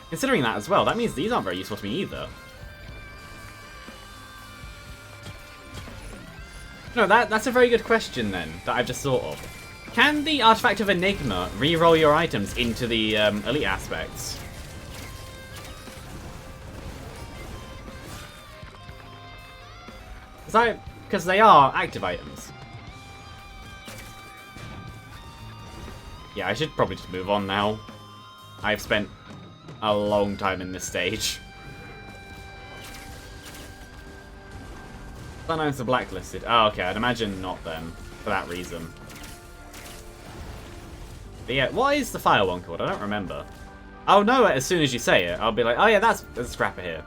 Considering that as well, that means these aren't very useful to me either. No, that's a very good question then, that I've just thought of. Can the Artifact of Enigma re-roll your items into the elite aspects? Because they are active items. Yeah, I should probably just move on now. I've spent a long time in this stage. Sometimes the blacklisted. Oh, okay, I'd imagine not then, for that reason. But yeah, what is the fire one called? I don't remember. I'll know it as soon as you say it. I'll be like, oh yeah, there's a scrapper here.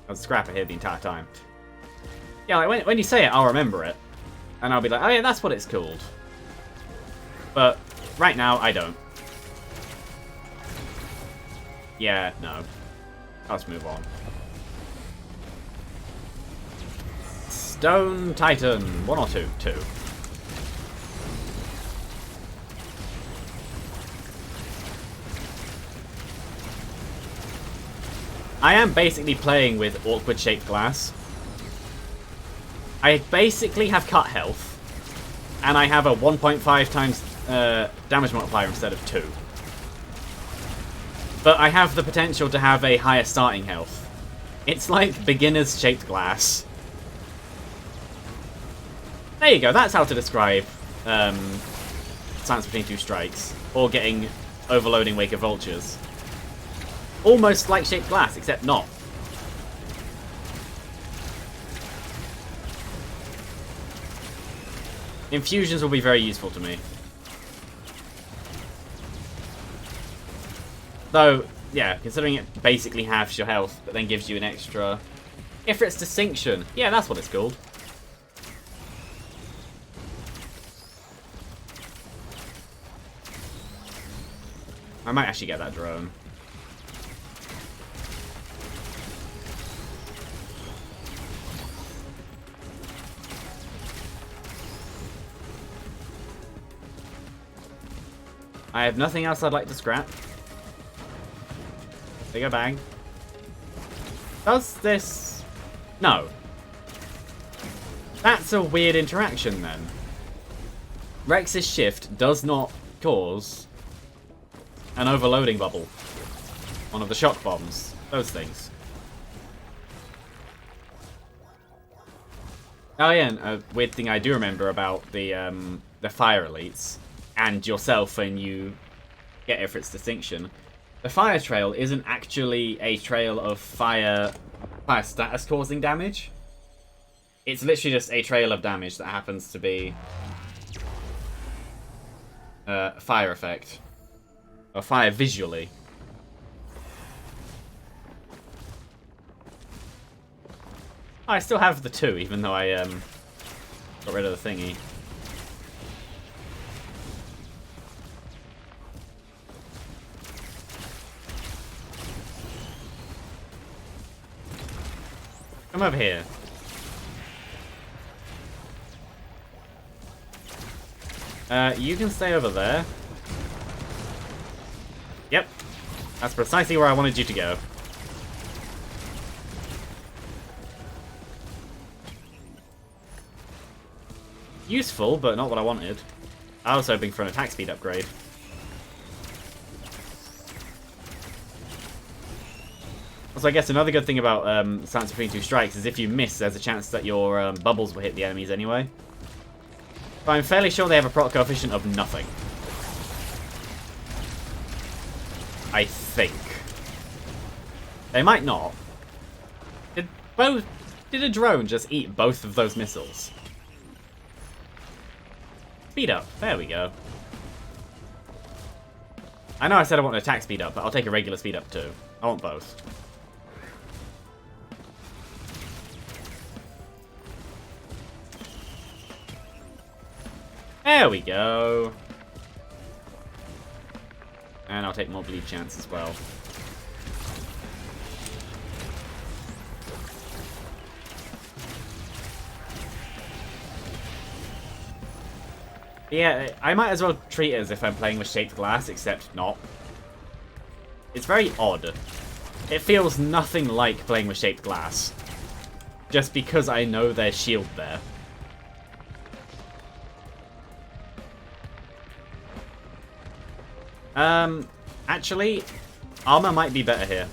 There's a scrapper here the entire time. Yeah, like when you say it, I'll remember it. And I'll be like, oh yeah, that's what it's called. But right now, I don't. Yeah, no. Let's move on. Stone Titan. 1 or 2? 2. I am basically playing with awkward shaped glass. I basically have cut health. And I have a 1.5 times damage multiplier instead of 2. But I have the potential to have a higher starting health. It's like beginner's shaped glass. There you go, that's how to describe Silence Between Two Strikes. Or getting overloading Wake of Vultures. Almost like shaped glass, except not. Infusions will be very useful to me. Though, yeah, considering it basically halves your health, but then gives you an extra... Ifrit's Distinction. Yeah, that's what it's called. I might actually get that drone. I have nothing else I'd like to scrap. There you go, bang. Does this... No. That's a weird interaction then. Rex's shift does not cause an overloading bubble. One of the shock bombs. Those things. Oh yeah, and a weird thing I do remember about the fire elites, and yourself when you get Ifrit's Distinction. The fire trail isn't actually a trail of fire status causing damage. It's literally just a trail of damage that happens to be fire effect. Or fire visually. I still have the 2, even though I got rid of the thingy. Come over here. You can stay over there. Yep. That's precisely where I wanted you to go. Useful, but not what I wanted. I was hoping for an attack speed upgrade. Also, I guess another good thing about Silence Between Two Strikes is if you miss, there's a chance that your bubbles will hit the enemies anyway. But I'm fairly sure they have a proc coefficient of nothing. I think. They might not. Did a drone just eat both of those missiles? Speed up. There we go. I know I said I want an attack speed up, but I'll take a regular speed up too. I want both. There we go. And I'll take more bleed chance as well. Yeah, I might as well treat it as if I'm playing with shaped glass, except not. It's very odd. It feels nothing like playing with shaped glass. Just because I know there's shield there. Actually, armor might be better here.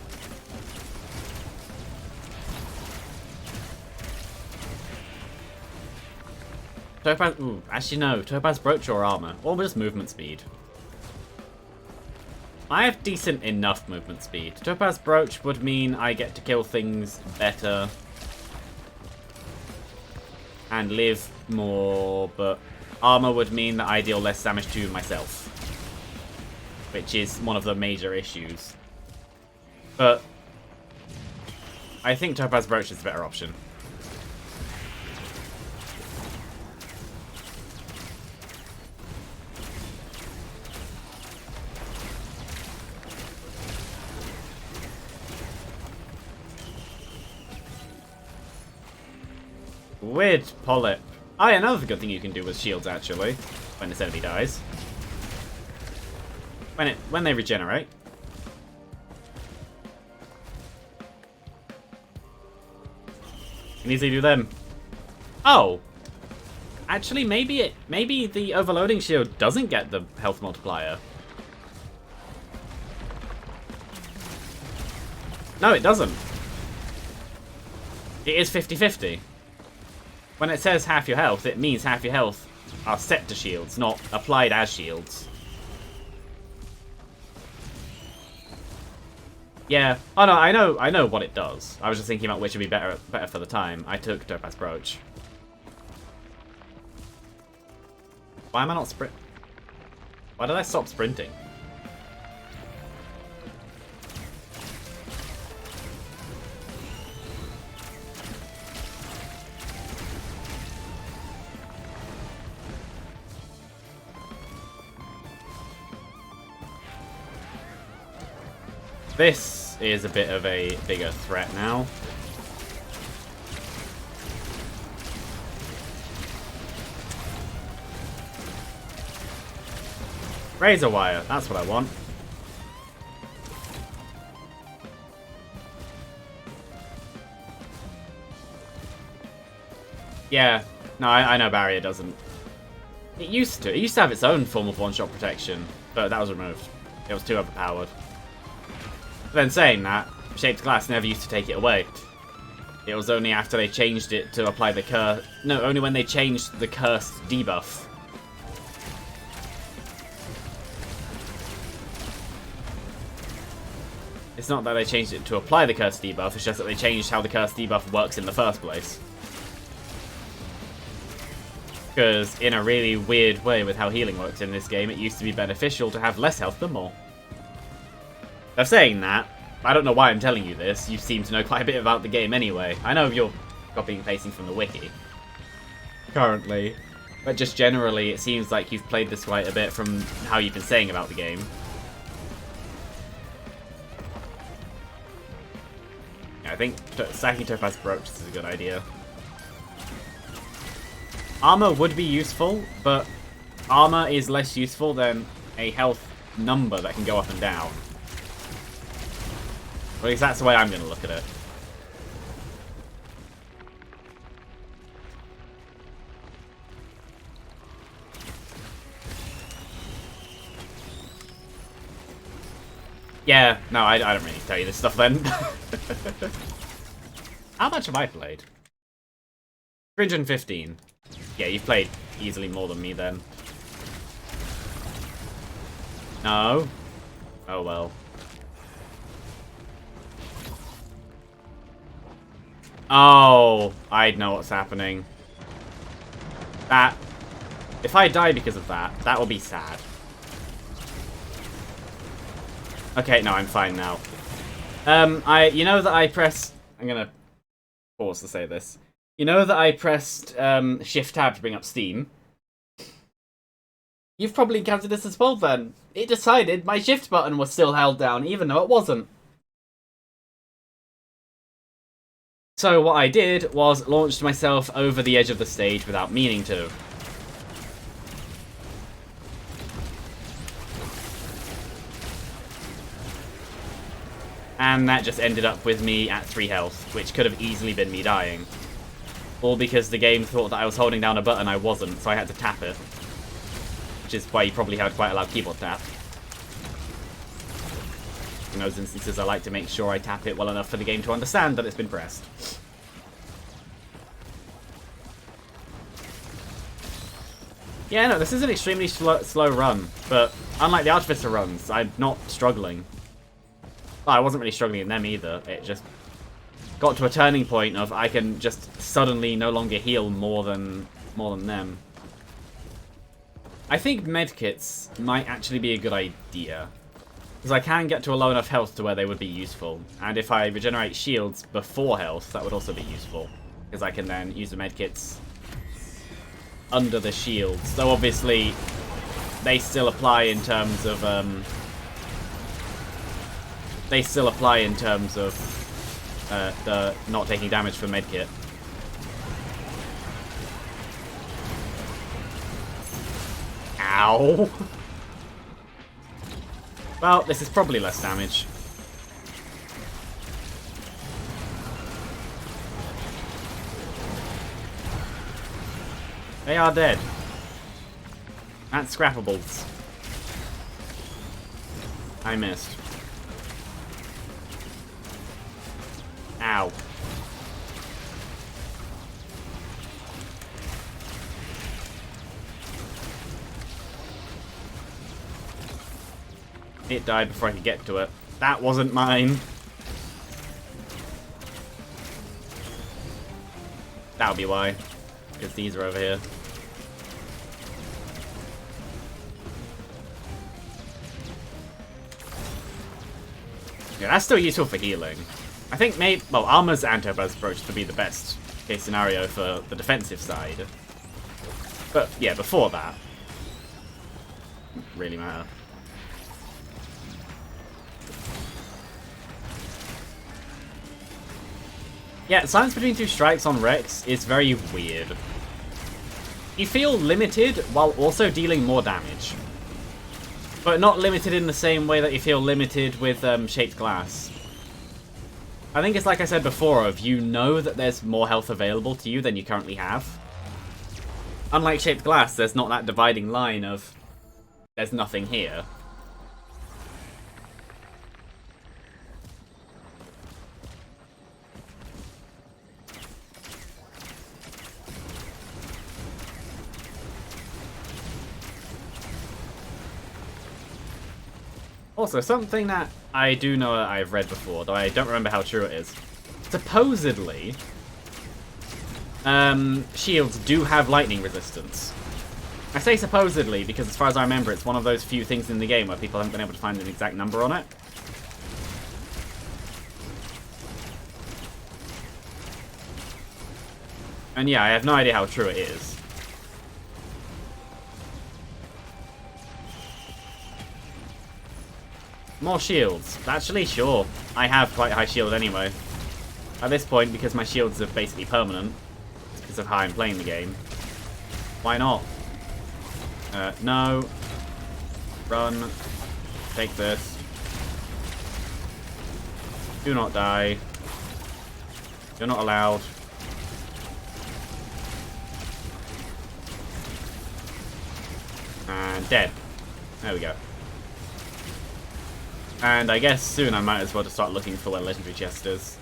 Topaz, ooh, actually no, Topaz Brooch or armor, or just movement speed. I have decent enough movement speed. Topaz Brooch would mean I get to kill things better and live more, but armor would mean that I deal less damage to myself, which is one of the major issues. But I think Topaz Brooch is the better option. Weird polyp. Oh yeah, another good thing you can do with shields actually, when this enemy dies. When they regenerate. You can easily do them. Oh! Actually, maybe the overloading shield doesn't get the health multiplier. No, it doesn't. It is 50-50. When it says half your health, it means half your health are set to shields, not applied as shields. Yeah. Oh no, I know what it does. I was just thinking about which would be better for the time. I took Topaz Brooch. Why am I not sprint? Why did I stop sprinting? This is a bit of a bigger threat now. Razor wire, that's what I want. Yeah, no, I know barrier doesn't. It used to have its own form of one-shot protection, but that was removed. It was too overpowered. But then saying that, Shaped Glass never used to take it away. It was only after they changed it to apply the curse. No, only when they changed the cursed debuff. It's not that they changed it to apply the cursed debuff, it's just that they changed how the cursed debuff works in the first place. Because in a really weird way with how healing works in this game, it used to be beneficial to have less health than more. Of saying that, I don't know why I'm telling you this. You seem to know quite a bit about the game anyway. I know you're copying and pasting from the wiki currently, but just generally it seems like you've played this quite a bit from how you've been saying about the game. Yeah, I think stacking Topaz Brooch is a good idea. Armor would be useful, but armor is less useful than a health number that can go up and down. Or at least that's the way I'm going to look at it. Yeah, no, I don't really tell you this stuff then. How much have I played? 315. Yeah, you've played easily more than me then. No. Oh well. Oh, I know what's happening. That... If I die because of that, that will be sad. Okay, no, I'm fine now. You know that I pressed... I'm gonna pause to say this. You know that I pressed Shift-Tab to bring up Steam? You've probably encountered this as well then. It decided my Shift button was still held down, even though it wasn't. So what I did was launched myself over the edge of the stage without meaning to. And that just ended up with me at 3 health, which could have easily been me dying. All because the game thought that I was holding down a button I wasn't, so I had to tap it. Which is why you probably had quite a loud keyboard tap. In those instances, I like to make sure I tap it well enough for the game to understand that it's been pressed. Yeah, no, this is an extremely slow run, but unlike the Artificer runs, I'm not struggling. Well, I wasn't really struggling in them either. It just got to a turning point of I can just suddenly no longer heal more than them. I think medkits might actually be a good idea. Because I can get to a low enough health to where they would be useful. And if I regenerate shields before health, that would also be useful. Because I can then use the medkits under the shields. Though obviously, they still apply in terms of... the not taking damage from medkit. Ow! Well, this is probably less damage. They are dead. That's scrappables. I missed. Ow. It died before I could get to it. That wasn't mine. That'll be why. Because these are over here. Yeah, that's still useful for healing. I think well, armor's anti-buzz approach to be the best case scenario for the defensive side. But yeah, before that, really matter. Yeah, silence between 2 strikes on Rex is very weird. You feel limited while also dealing more damage. But not limited in the same way that you feel limited with Shaped Glass. I think it's like I said before, of you know that there's more health available to you than you currently have. Unlike Shaped Glass, there's not that dividing line of there's nothing here. Also, something that I do know that I've read before, though I don't remember how true it is. Supposedly, shields do have lightning resistance. I say supposedly because, as far as I remember, it's one of those few things in the game where people haven't been able to find an exact number on it. And yeah, I have no idea how true it is. More shields. Actually, sure. I have quite a high shield anyway. At this point, because my shields are basically permanent, because of how I'm playing the game. Why not? No. Run. Take this. Do not die. You're not allowed. And dead. There we go. And I guess soon I might as well just start looking for where legendary chest is.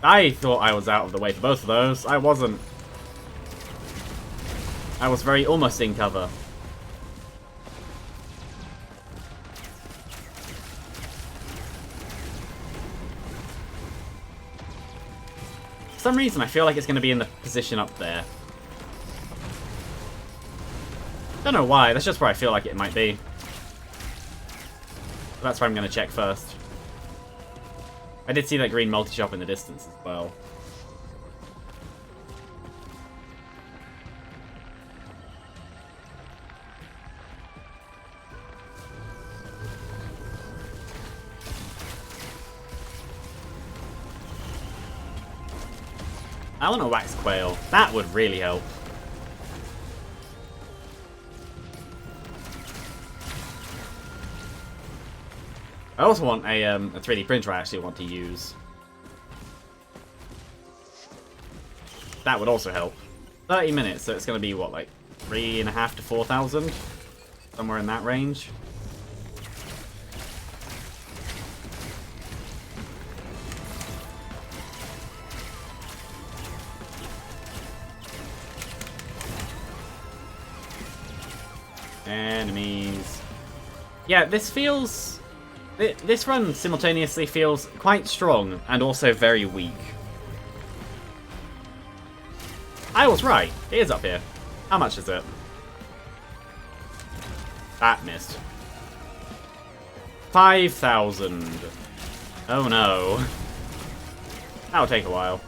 I thought I was out of the way for both of those. I wasn't. I was very almost in cover. For some reason, I feel like it's going to be in the position up there. Don't know why. That's just where I feel like it might be. That's where I'm going to check first. I did see that green multi-shop in the distance as well. I want a wax quail. That would really help. I also want a 3D printer I actually want to use. That would also help. 30 minutes, so it's going to be, what, like 3,500 to 4,000? Somewhere in that range. Enemies. Yeah, this feels... This run simultaneously feels quite strong and also very weak. I was right. It is up here. How much is it? That missed. 5,000. Oh no. That'll take a while.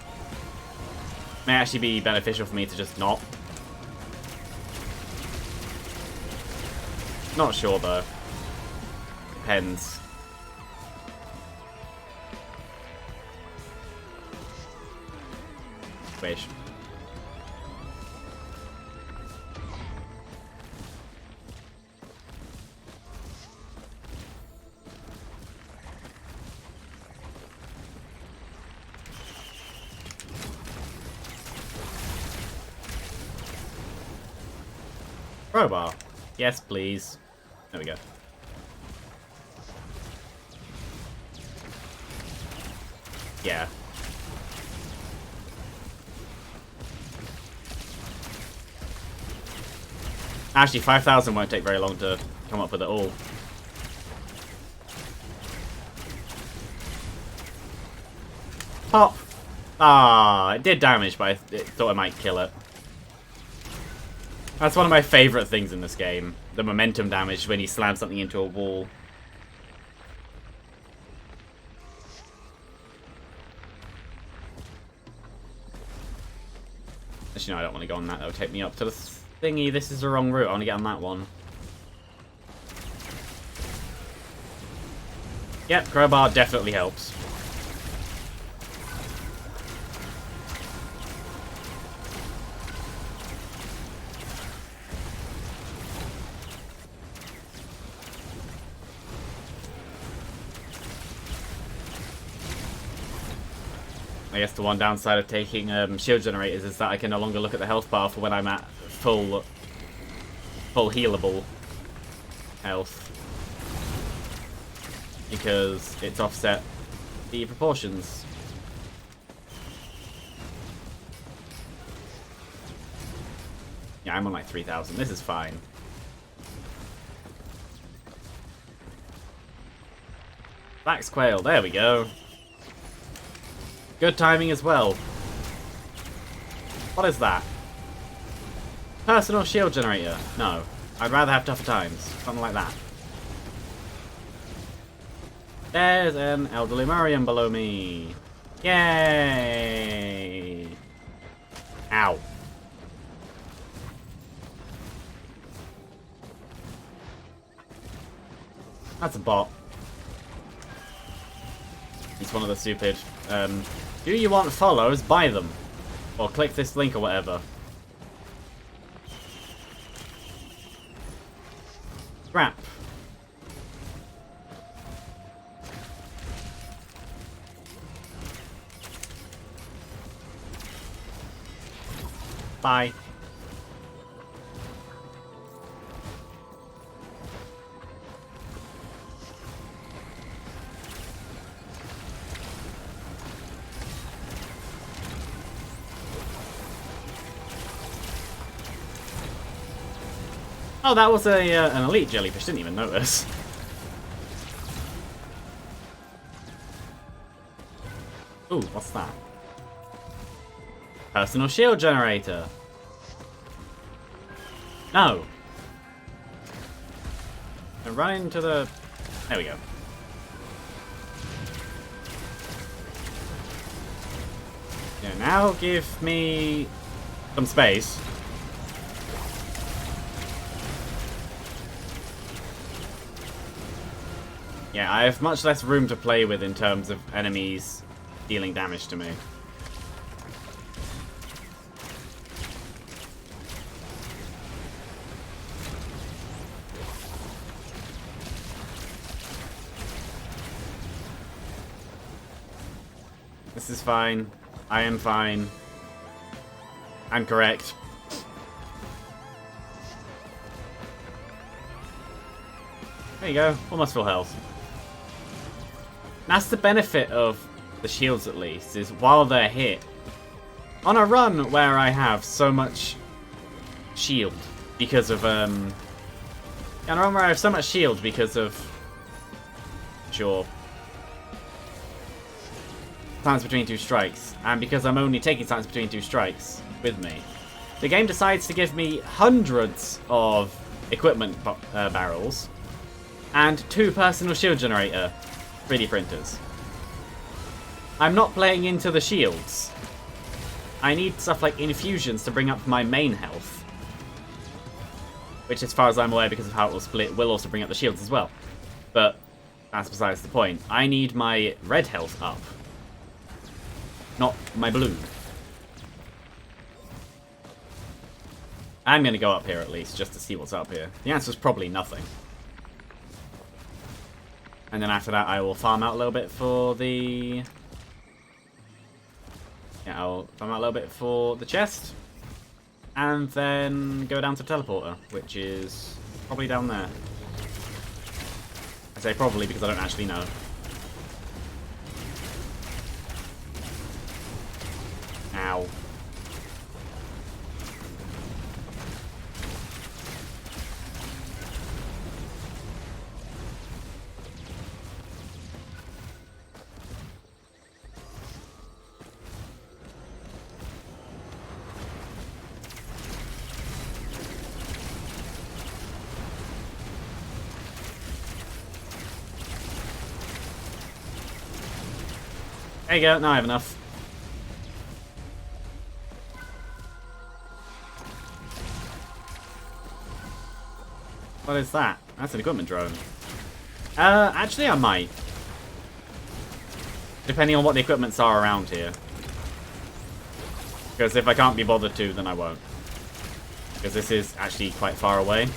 May actually be beneficial for me to just not. Not sure though. Depends. Wish. Crowbar. Yes, please. There we go. Yeah. Actually, 5,000 won't take very long to come up with it all. Pop! Ah, it did damage, but I thought I might kill it. That's one of my favourite things in this game. The momentum damage when you slam something into a wall. Actually, no, I don't want to go on that. That would take me up to the thingy. This is the wrong route. I want to get on that one. Yep, crowbar definitely helps. I guess the one downside of taking shield generators is that I can no longer look at the health bar for when I'm at full healable health. Because it's offset the proportions. Yeah, I'm on like 3,000. This is fine. Wax quail, there we go. Good timing as well. What is that? Personal shield generator. No. I'd rather have tougher times. Something like that. There's an elderly Marion below me. Yay! Ow. That's a bot. He's it's one of the stupid, do you want follows? Buy them. Or click this link or whatever. Crap. Bye. Oh, that was an elite jellyfish. Didn't even notice. Ooh, what's that? Personal shield generator. No. And run into the... There we go. Yeah, now give me some space. Yeah, I have much less room to play with in terms of enemies dealing damage to me. This is fine. I am fine. I'm correct. There you go. Almost full health. That's the benefit of the shields, at least, is while they're hit. On a run where I have so much shield because of, on a run where I have so much shield because of, sure, Silence Between Two Strikes, and because I'm only taking Silence Between Two Strikes with me, the game decides to give me hundreds of equipment barrels and 2 personal shield generator 3D printers. I'm not playing into the shields. I need stuff like infusions to bring up my main health. Which, as far as I'm aware, because of how it will split, will also bring up the shields as well. But that's besides the point. I need my red health up. Not my blue. I'm going to go up here at least, just to see what's up here. The answer is probably nothing. And then after that, I will farm out a little bit for the... Yeah, I'll farm out a little bit for the chest. And then go down to the teleporter, which is probably down there. I say probably because I don't actually know. Ow. There you go, now I have enough. What is that? That's an equipment drone. Actually I might. Depending on what the equipments are around here. Because if I can't be bothered to, then I won't. Because this is actually quite far away.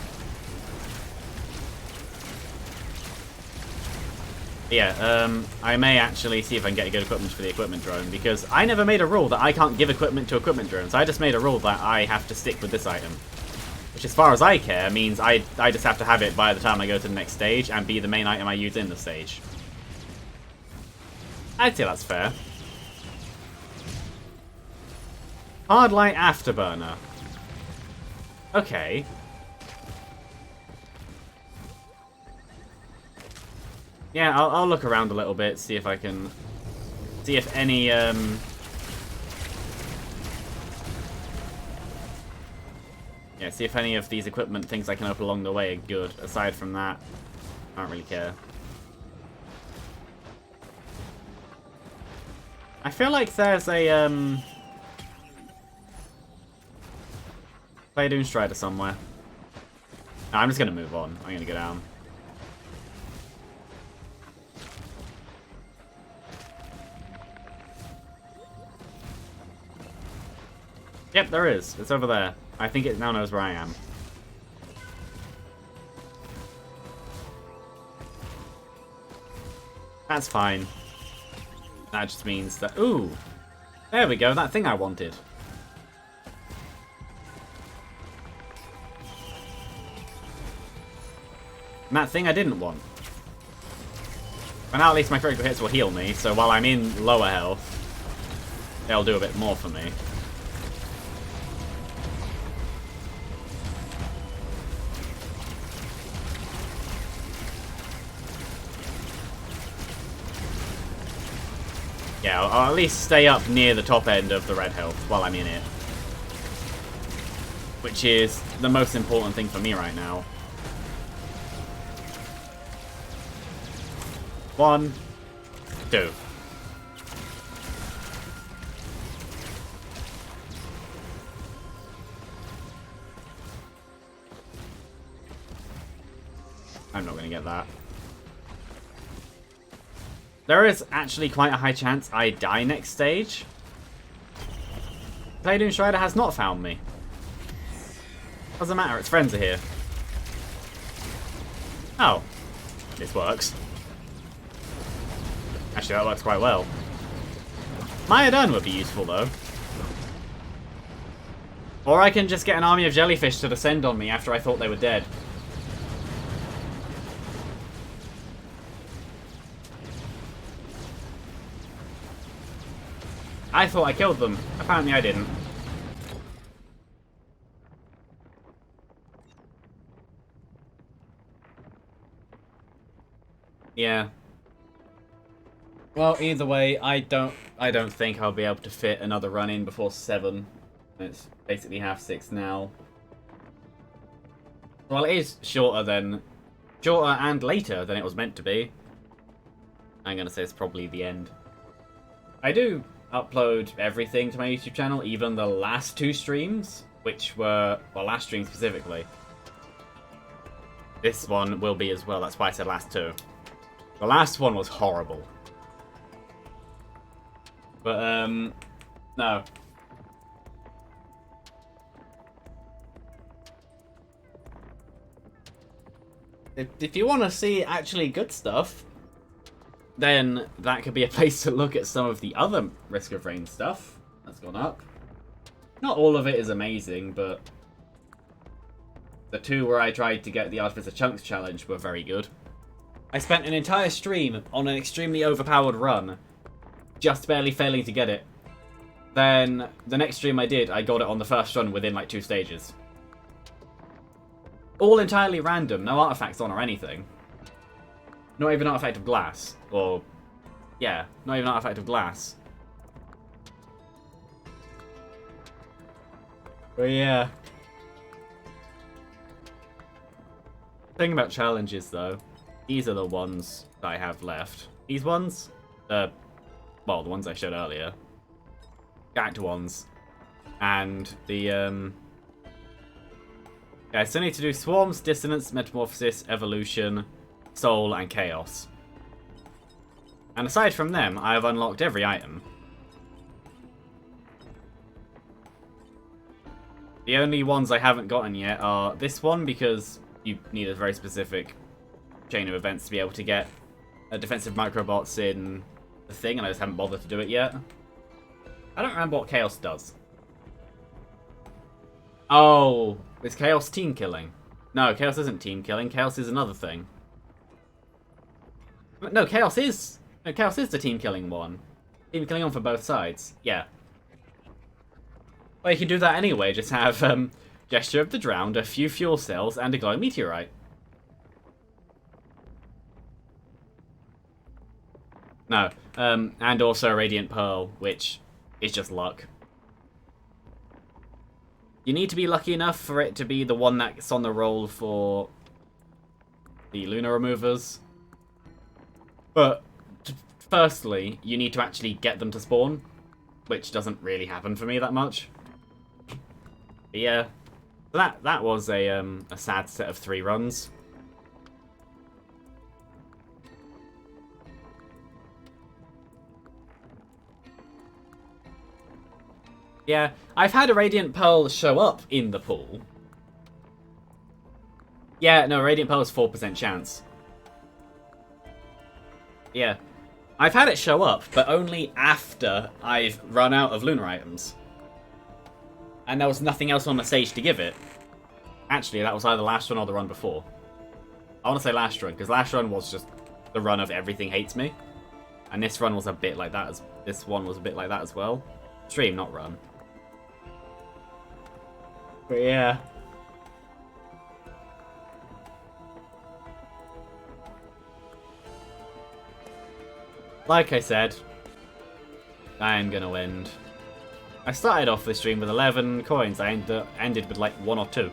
Yeah, I may actually see if I can get good equipment for the equipment drone, because I never made a rule that I can't give equipment to equipment drones. I just made a rule that I have to stick with this item. Which, as far as I care, means I just have to have it by the time I go to the next stage and be the main item I use in the stage. I'd say that's fair. Hard light afterburner. Okay. Yeah, I'll look around a little bit, see if I can... See if any, Yeah, see if any of these equipment things I can open along the way are good. Aside from that, I don't really care. I feel like there's a, Play Doom Strider somewhere. No, I'm just gonna move on. I'm gonna go down. Yep, there is. It's over there. I think it now knows where I am. That's fine. That just means that... Ooh! There we go, that thing I wanted. And that thing I didn't want. But now at least my critical hits will heal me, so while I'm in lower health, they'll do a bit more for me. Yeah, I'll at least stay up near the top end of the red health while I'm in it. Which is the most important thing for me right now. 1, 2. I'm not going to get that. There is actually quite a high chance I die next stage. Playdoon Strider has not found me. Doesn't matter, its friends are here. Oh. This works. Actually, that works quite well. Myodon would be useful, though. Or I can just get an army of jellyfish to descend on me after I thought they were dead. I thought I killed them. Apparently I didn't. Yeah. Well, either way, I don't think I'll be able to fit another run in before 7. It's basically half 6 now. Well, it is shorter and later than it was meant to be. I'm gonna say it's probably the end. I do upload everything to my YouTube channel, even the last 2 streams, which were, well, last stream specifically. This one will be as well, that's why I said last 2. The last one was horrible. But, no. If you want to see actually good stuff, then that could be a place to look at some of the other Risk of Rain stuff that's gone up. Not all of it is amazing, but the 2 where I tried to get the Artificer Chunks challenge were very good. I spent an entire stream on an extremely overpowered run, just barely failing to get it. Then, the next stream I did, I got it on the first run within like 2 stages. All entirely random, no artifacts on or anything. Not even Artifact of Glass. Or, yeah, not even Artifact of Glass. But yeah. Thing about challenges though, these are the ones that I have left. These ones, well, the ones I showed earlier. Gacked ones. And the, yeah, I still need to do Swarms, Dissonance, Metamorphosis, Evolution, Soul, and Chaos. And aside from them, I have unlocked every item. The only ones I haven't gotten yet are this one, because you need a very specific chain of events to be able to get defensive microbots in the thing, and I just haven't bothered to do it yet. I don't remember what Chaos does. Oh, is Chaos team killing? No, Chaos isn't team killing. Chaos is another thing. No, Chaos is the team killing one. Team killing on for both sides. Yeah. Well, you can do that anyway. Just have Gesture of the Drowned, a few fuel cells, and a glowing meteorite. No, and also Radiant Pearl, which is just luck. You need to be lucky enough for it to be the one that's on the roll for the Lunar Removers. But, firstly, you need to actually get them to spawn, which doesn't really happen for me that much. But yeah, that was a sad set of 3 runs. Yeah, I've had a Radiant Pearl show up in the pool. Yeah, no, Radiant Pearl is 4% chance. Yeah. I've had it show up, but only after I've run out of lunar items. And there was nothing else on the stage to give it. Actually, that was either last run or the run before. I want to say last run, because last run was just the run of everything hates me. And this run was a bit like that. This one was a bit like that as well. Stream, not run. But yeah. Like I said, I am going to end. I started off this stream with 11 coins. I ended with like 1 or 2.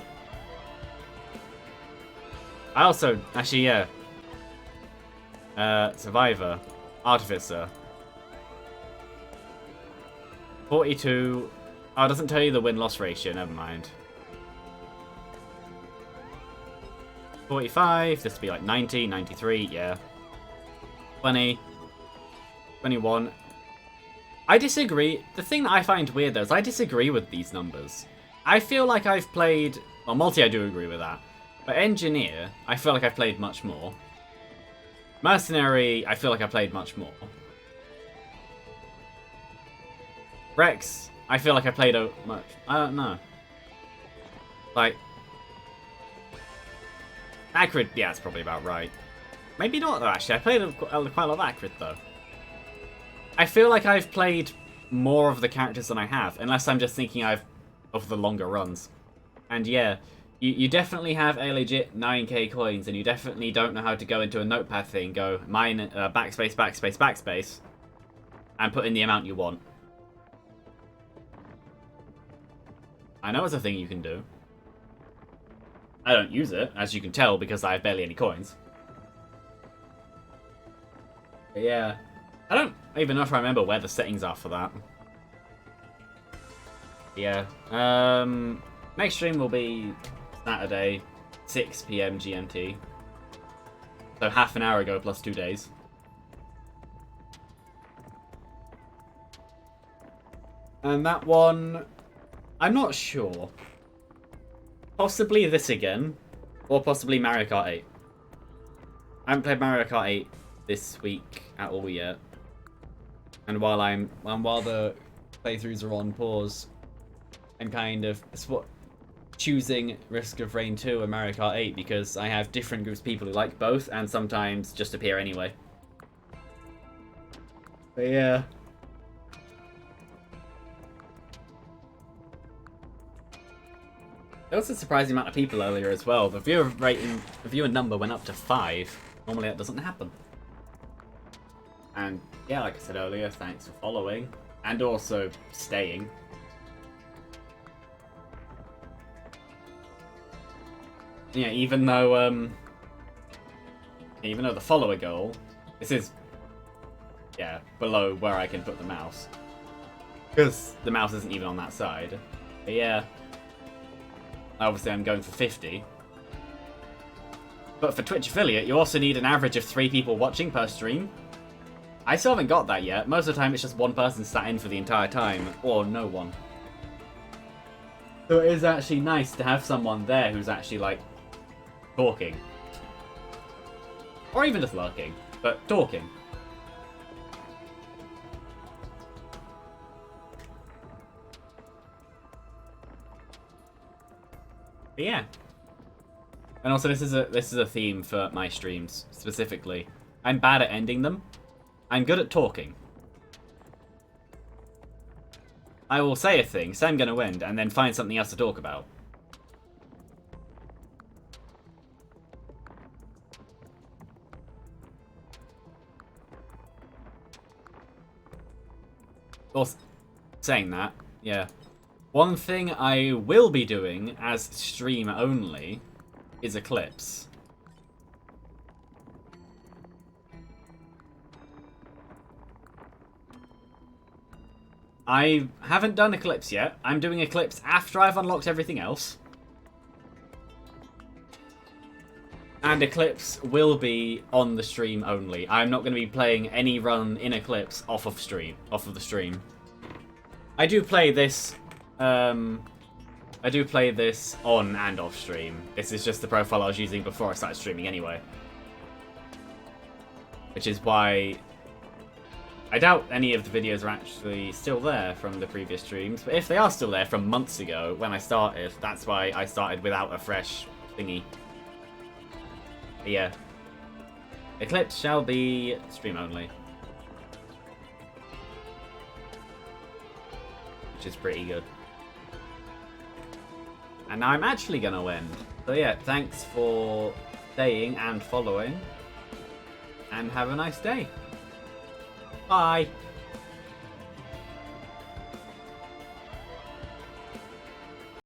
I also, actually, yeah. Survivor. Artificer. 42. Oh, it doesn't tell you the win-loss ratio, never mind. 45, this would be like 90, 93, yeah. 20. 21. I disagree. The thing that I find weird, though, is I disagree with these numbers. I feel like I've played... Well, multi, I do agree with that. But engineer, I feel like I've played much more. Mercenary, I feel like I played much more. Rex, I feel like I played much. I don't know. Like... Acrid, yeah, it's probably about right. Maybe not, though, actually. I played quite a lot of Acrid, though. I feel like I've played more of the characters than I have, unless I'm just thinking of the longer runs. And yeah, you definitely have a legit 9k coins, and you definitely don't know how to go into a notepad thing, go mine backspace, backspace, backspace, and put in the amount you want. I know it's a thing you can do. I don't use it, as you can tell, because I have barely any coins. But yeah. I don't even know if I remember where the settings are for that. Yeah. Next stream will be Saturday, 6 PM GMT. So half an hour ago plus 2 days. And that one, I'm not sure. Possibly this again, or possibly Mario Kart 8. I haven't played Mario Kart 8 this week at all yet. And while the playthroughs are on pause, I'm kind of choosing Risk of Rain 2 and Mario Kart 8 because I have different groups of people who like both and sometimes just appear anyway. But yeah. There was a surprising amount of people earlier as well. The viewer number went up to 5. Normally that doesn't happen. And yeah, like I said earlier, thanks for following and also staying. Yeah, even though the follower goal, this is below where I can put the mouse because the mouse isn't even on that side. But yeah, obviously I'm going for 50. But for Twitch affiliate, you also need an average of 3 people watching per stream. I still haven't got that yet. Most of the time it's just one person sat in for the entire time, or no one. So it is actually nice to have someone there who's actually, like, talking. Or even just lurking, but talking. But yeah. And also this is a theme for my streams, specifically. I'm bad at ending them. I'm good at talking. I will say a thing, say I'm going to end, and then find something else to talk about. Also, saying that, yeah. One thing I will be doing as stream only is Eclipse. I haven't done Eclipse yet. I'm doing Eclipse after I've unlocked everything else. And Eclipse will be on the stream only. I'm not going to be playing any run in Eclipse off of the stream. I do play this I do play this on and off stream. This is just the profile I was using before I started streaming anyway. Which is why I doubt any of the videos are actually still there from the previous streams. But if they are still there from months ago when I started, that's why I started without a fresh thingy. But yeah. Eclipse shall be stream only. Which is pretty good. And now I'm actually going to end. So yeah, thanks for staying and following. And have a nice day. Bye.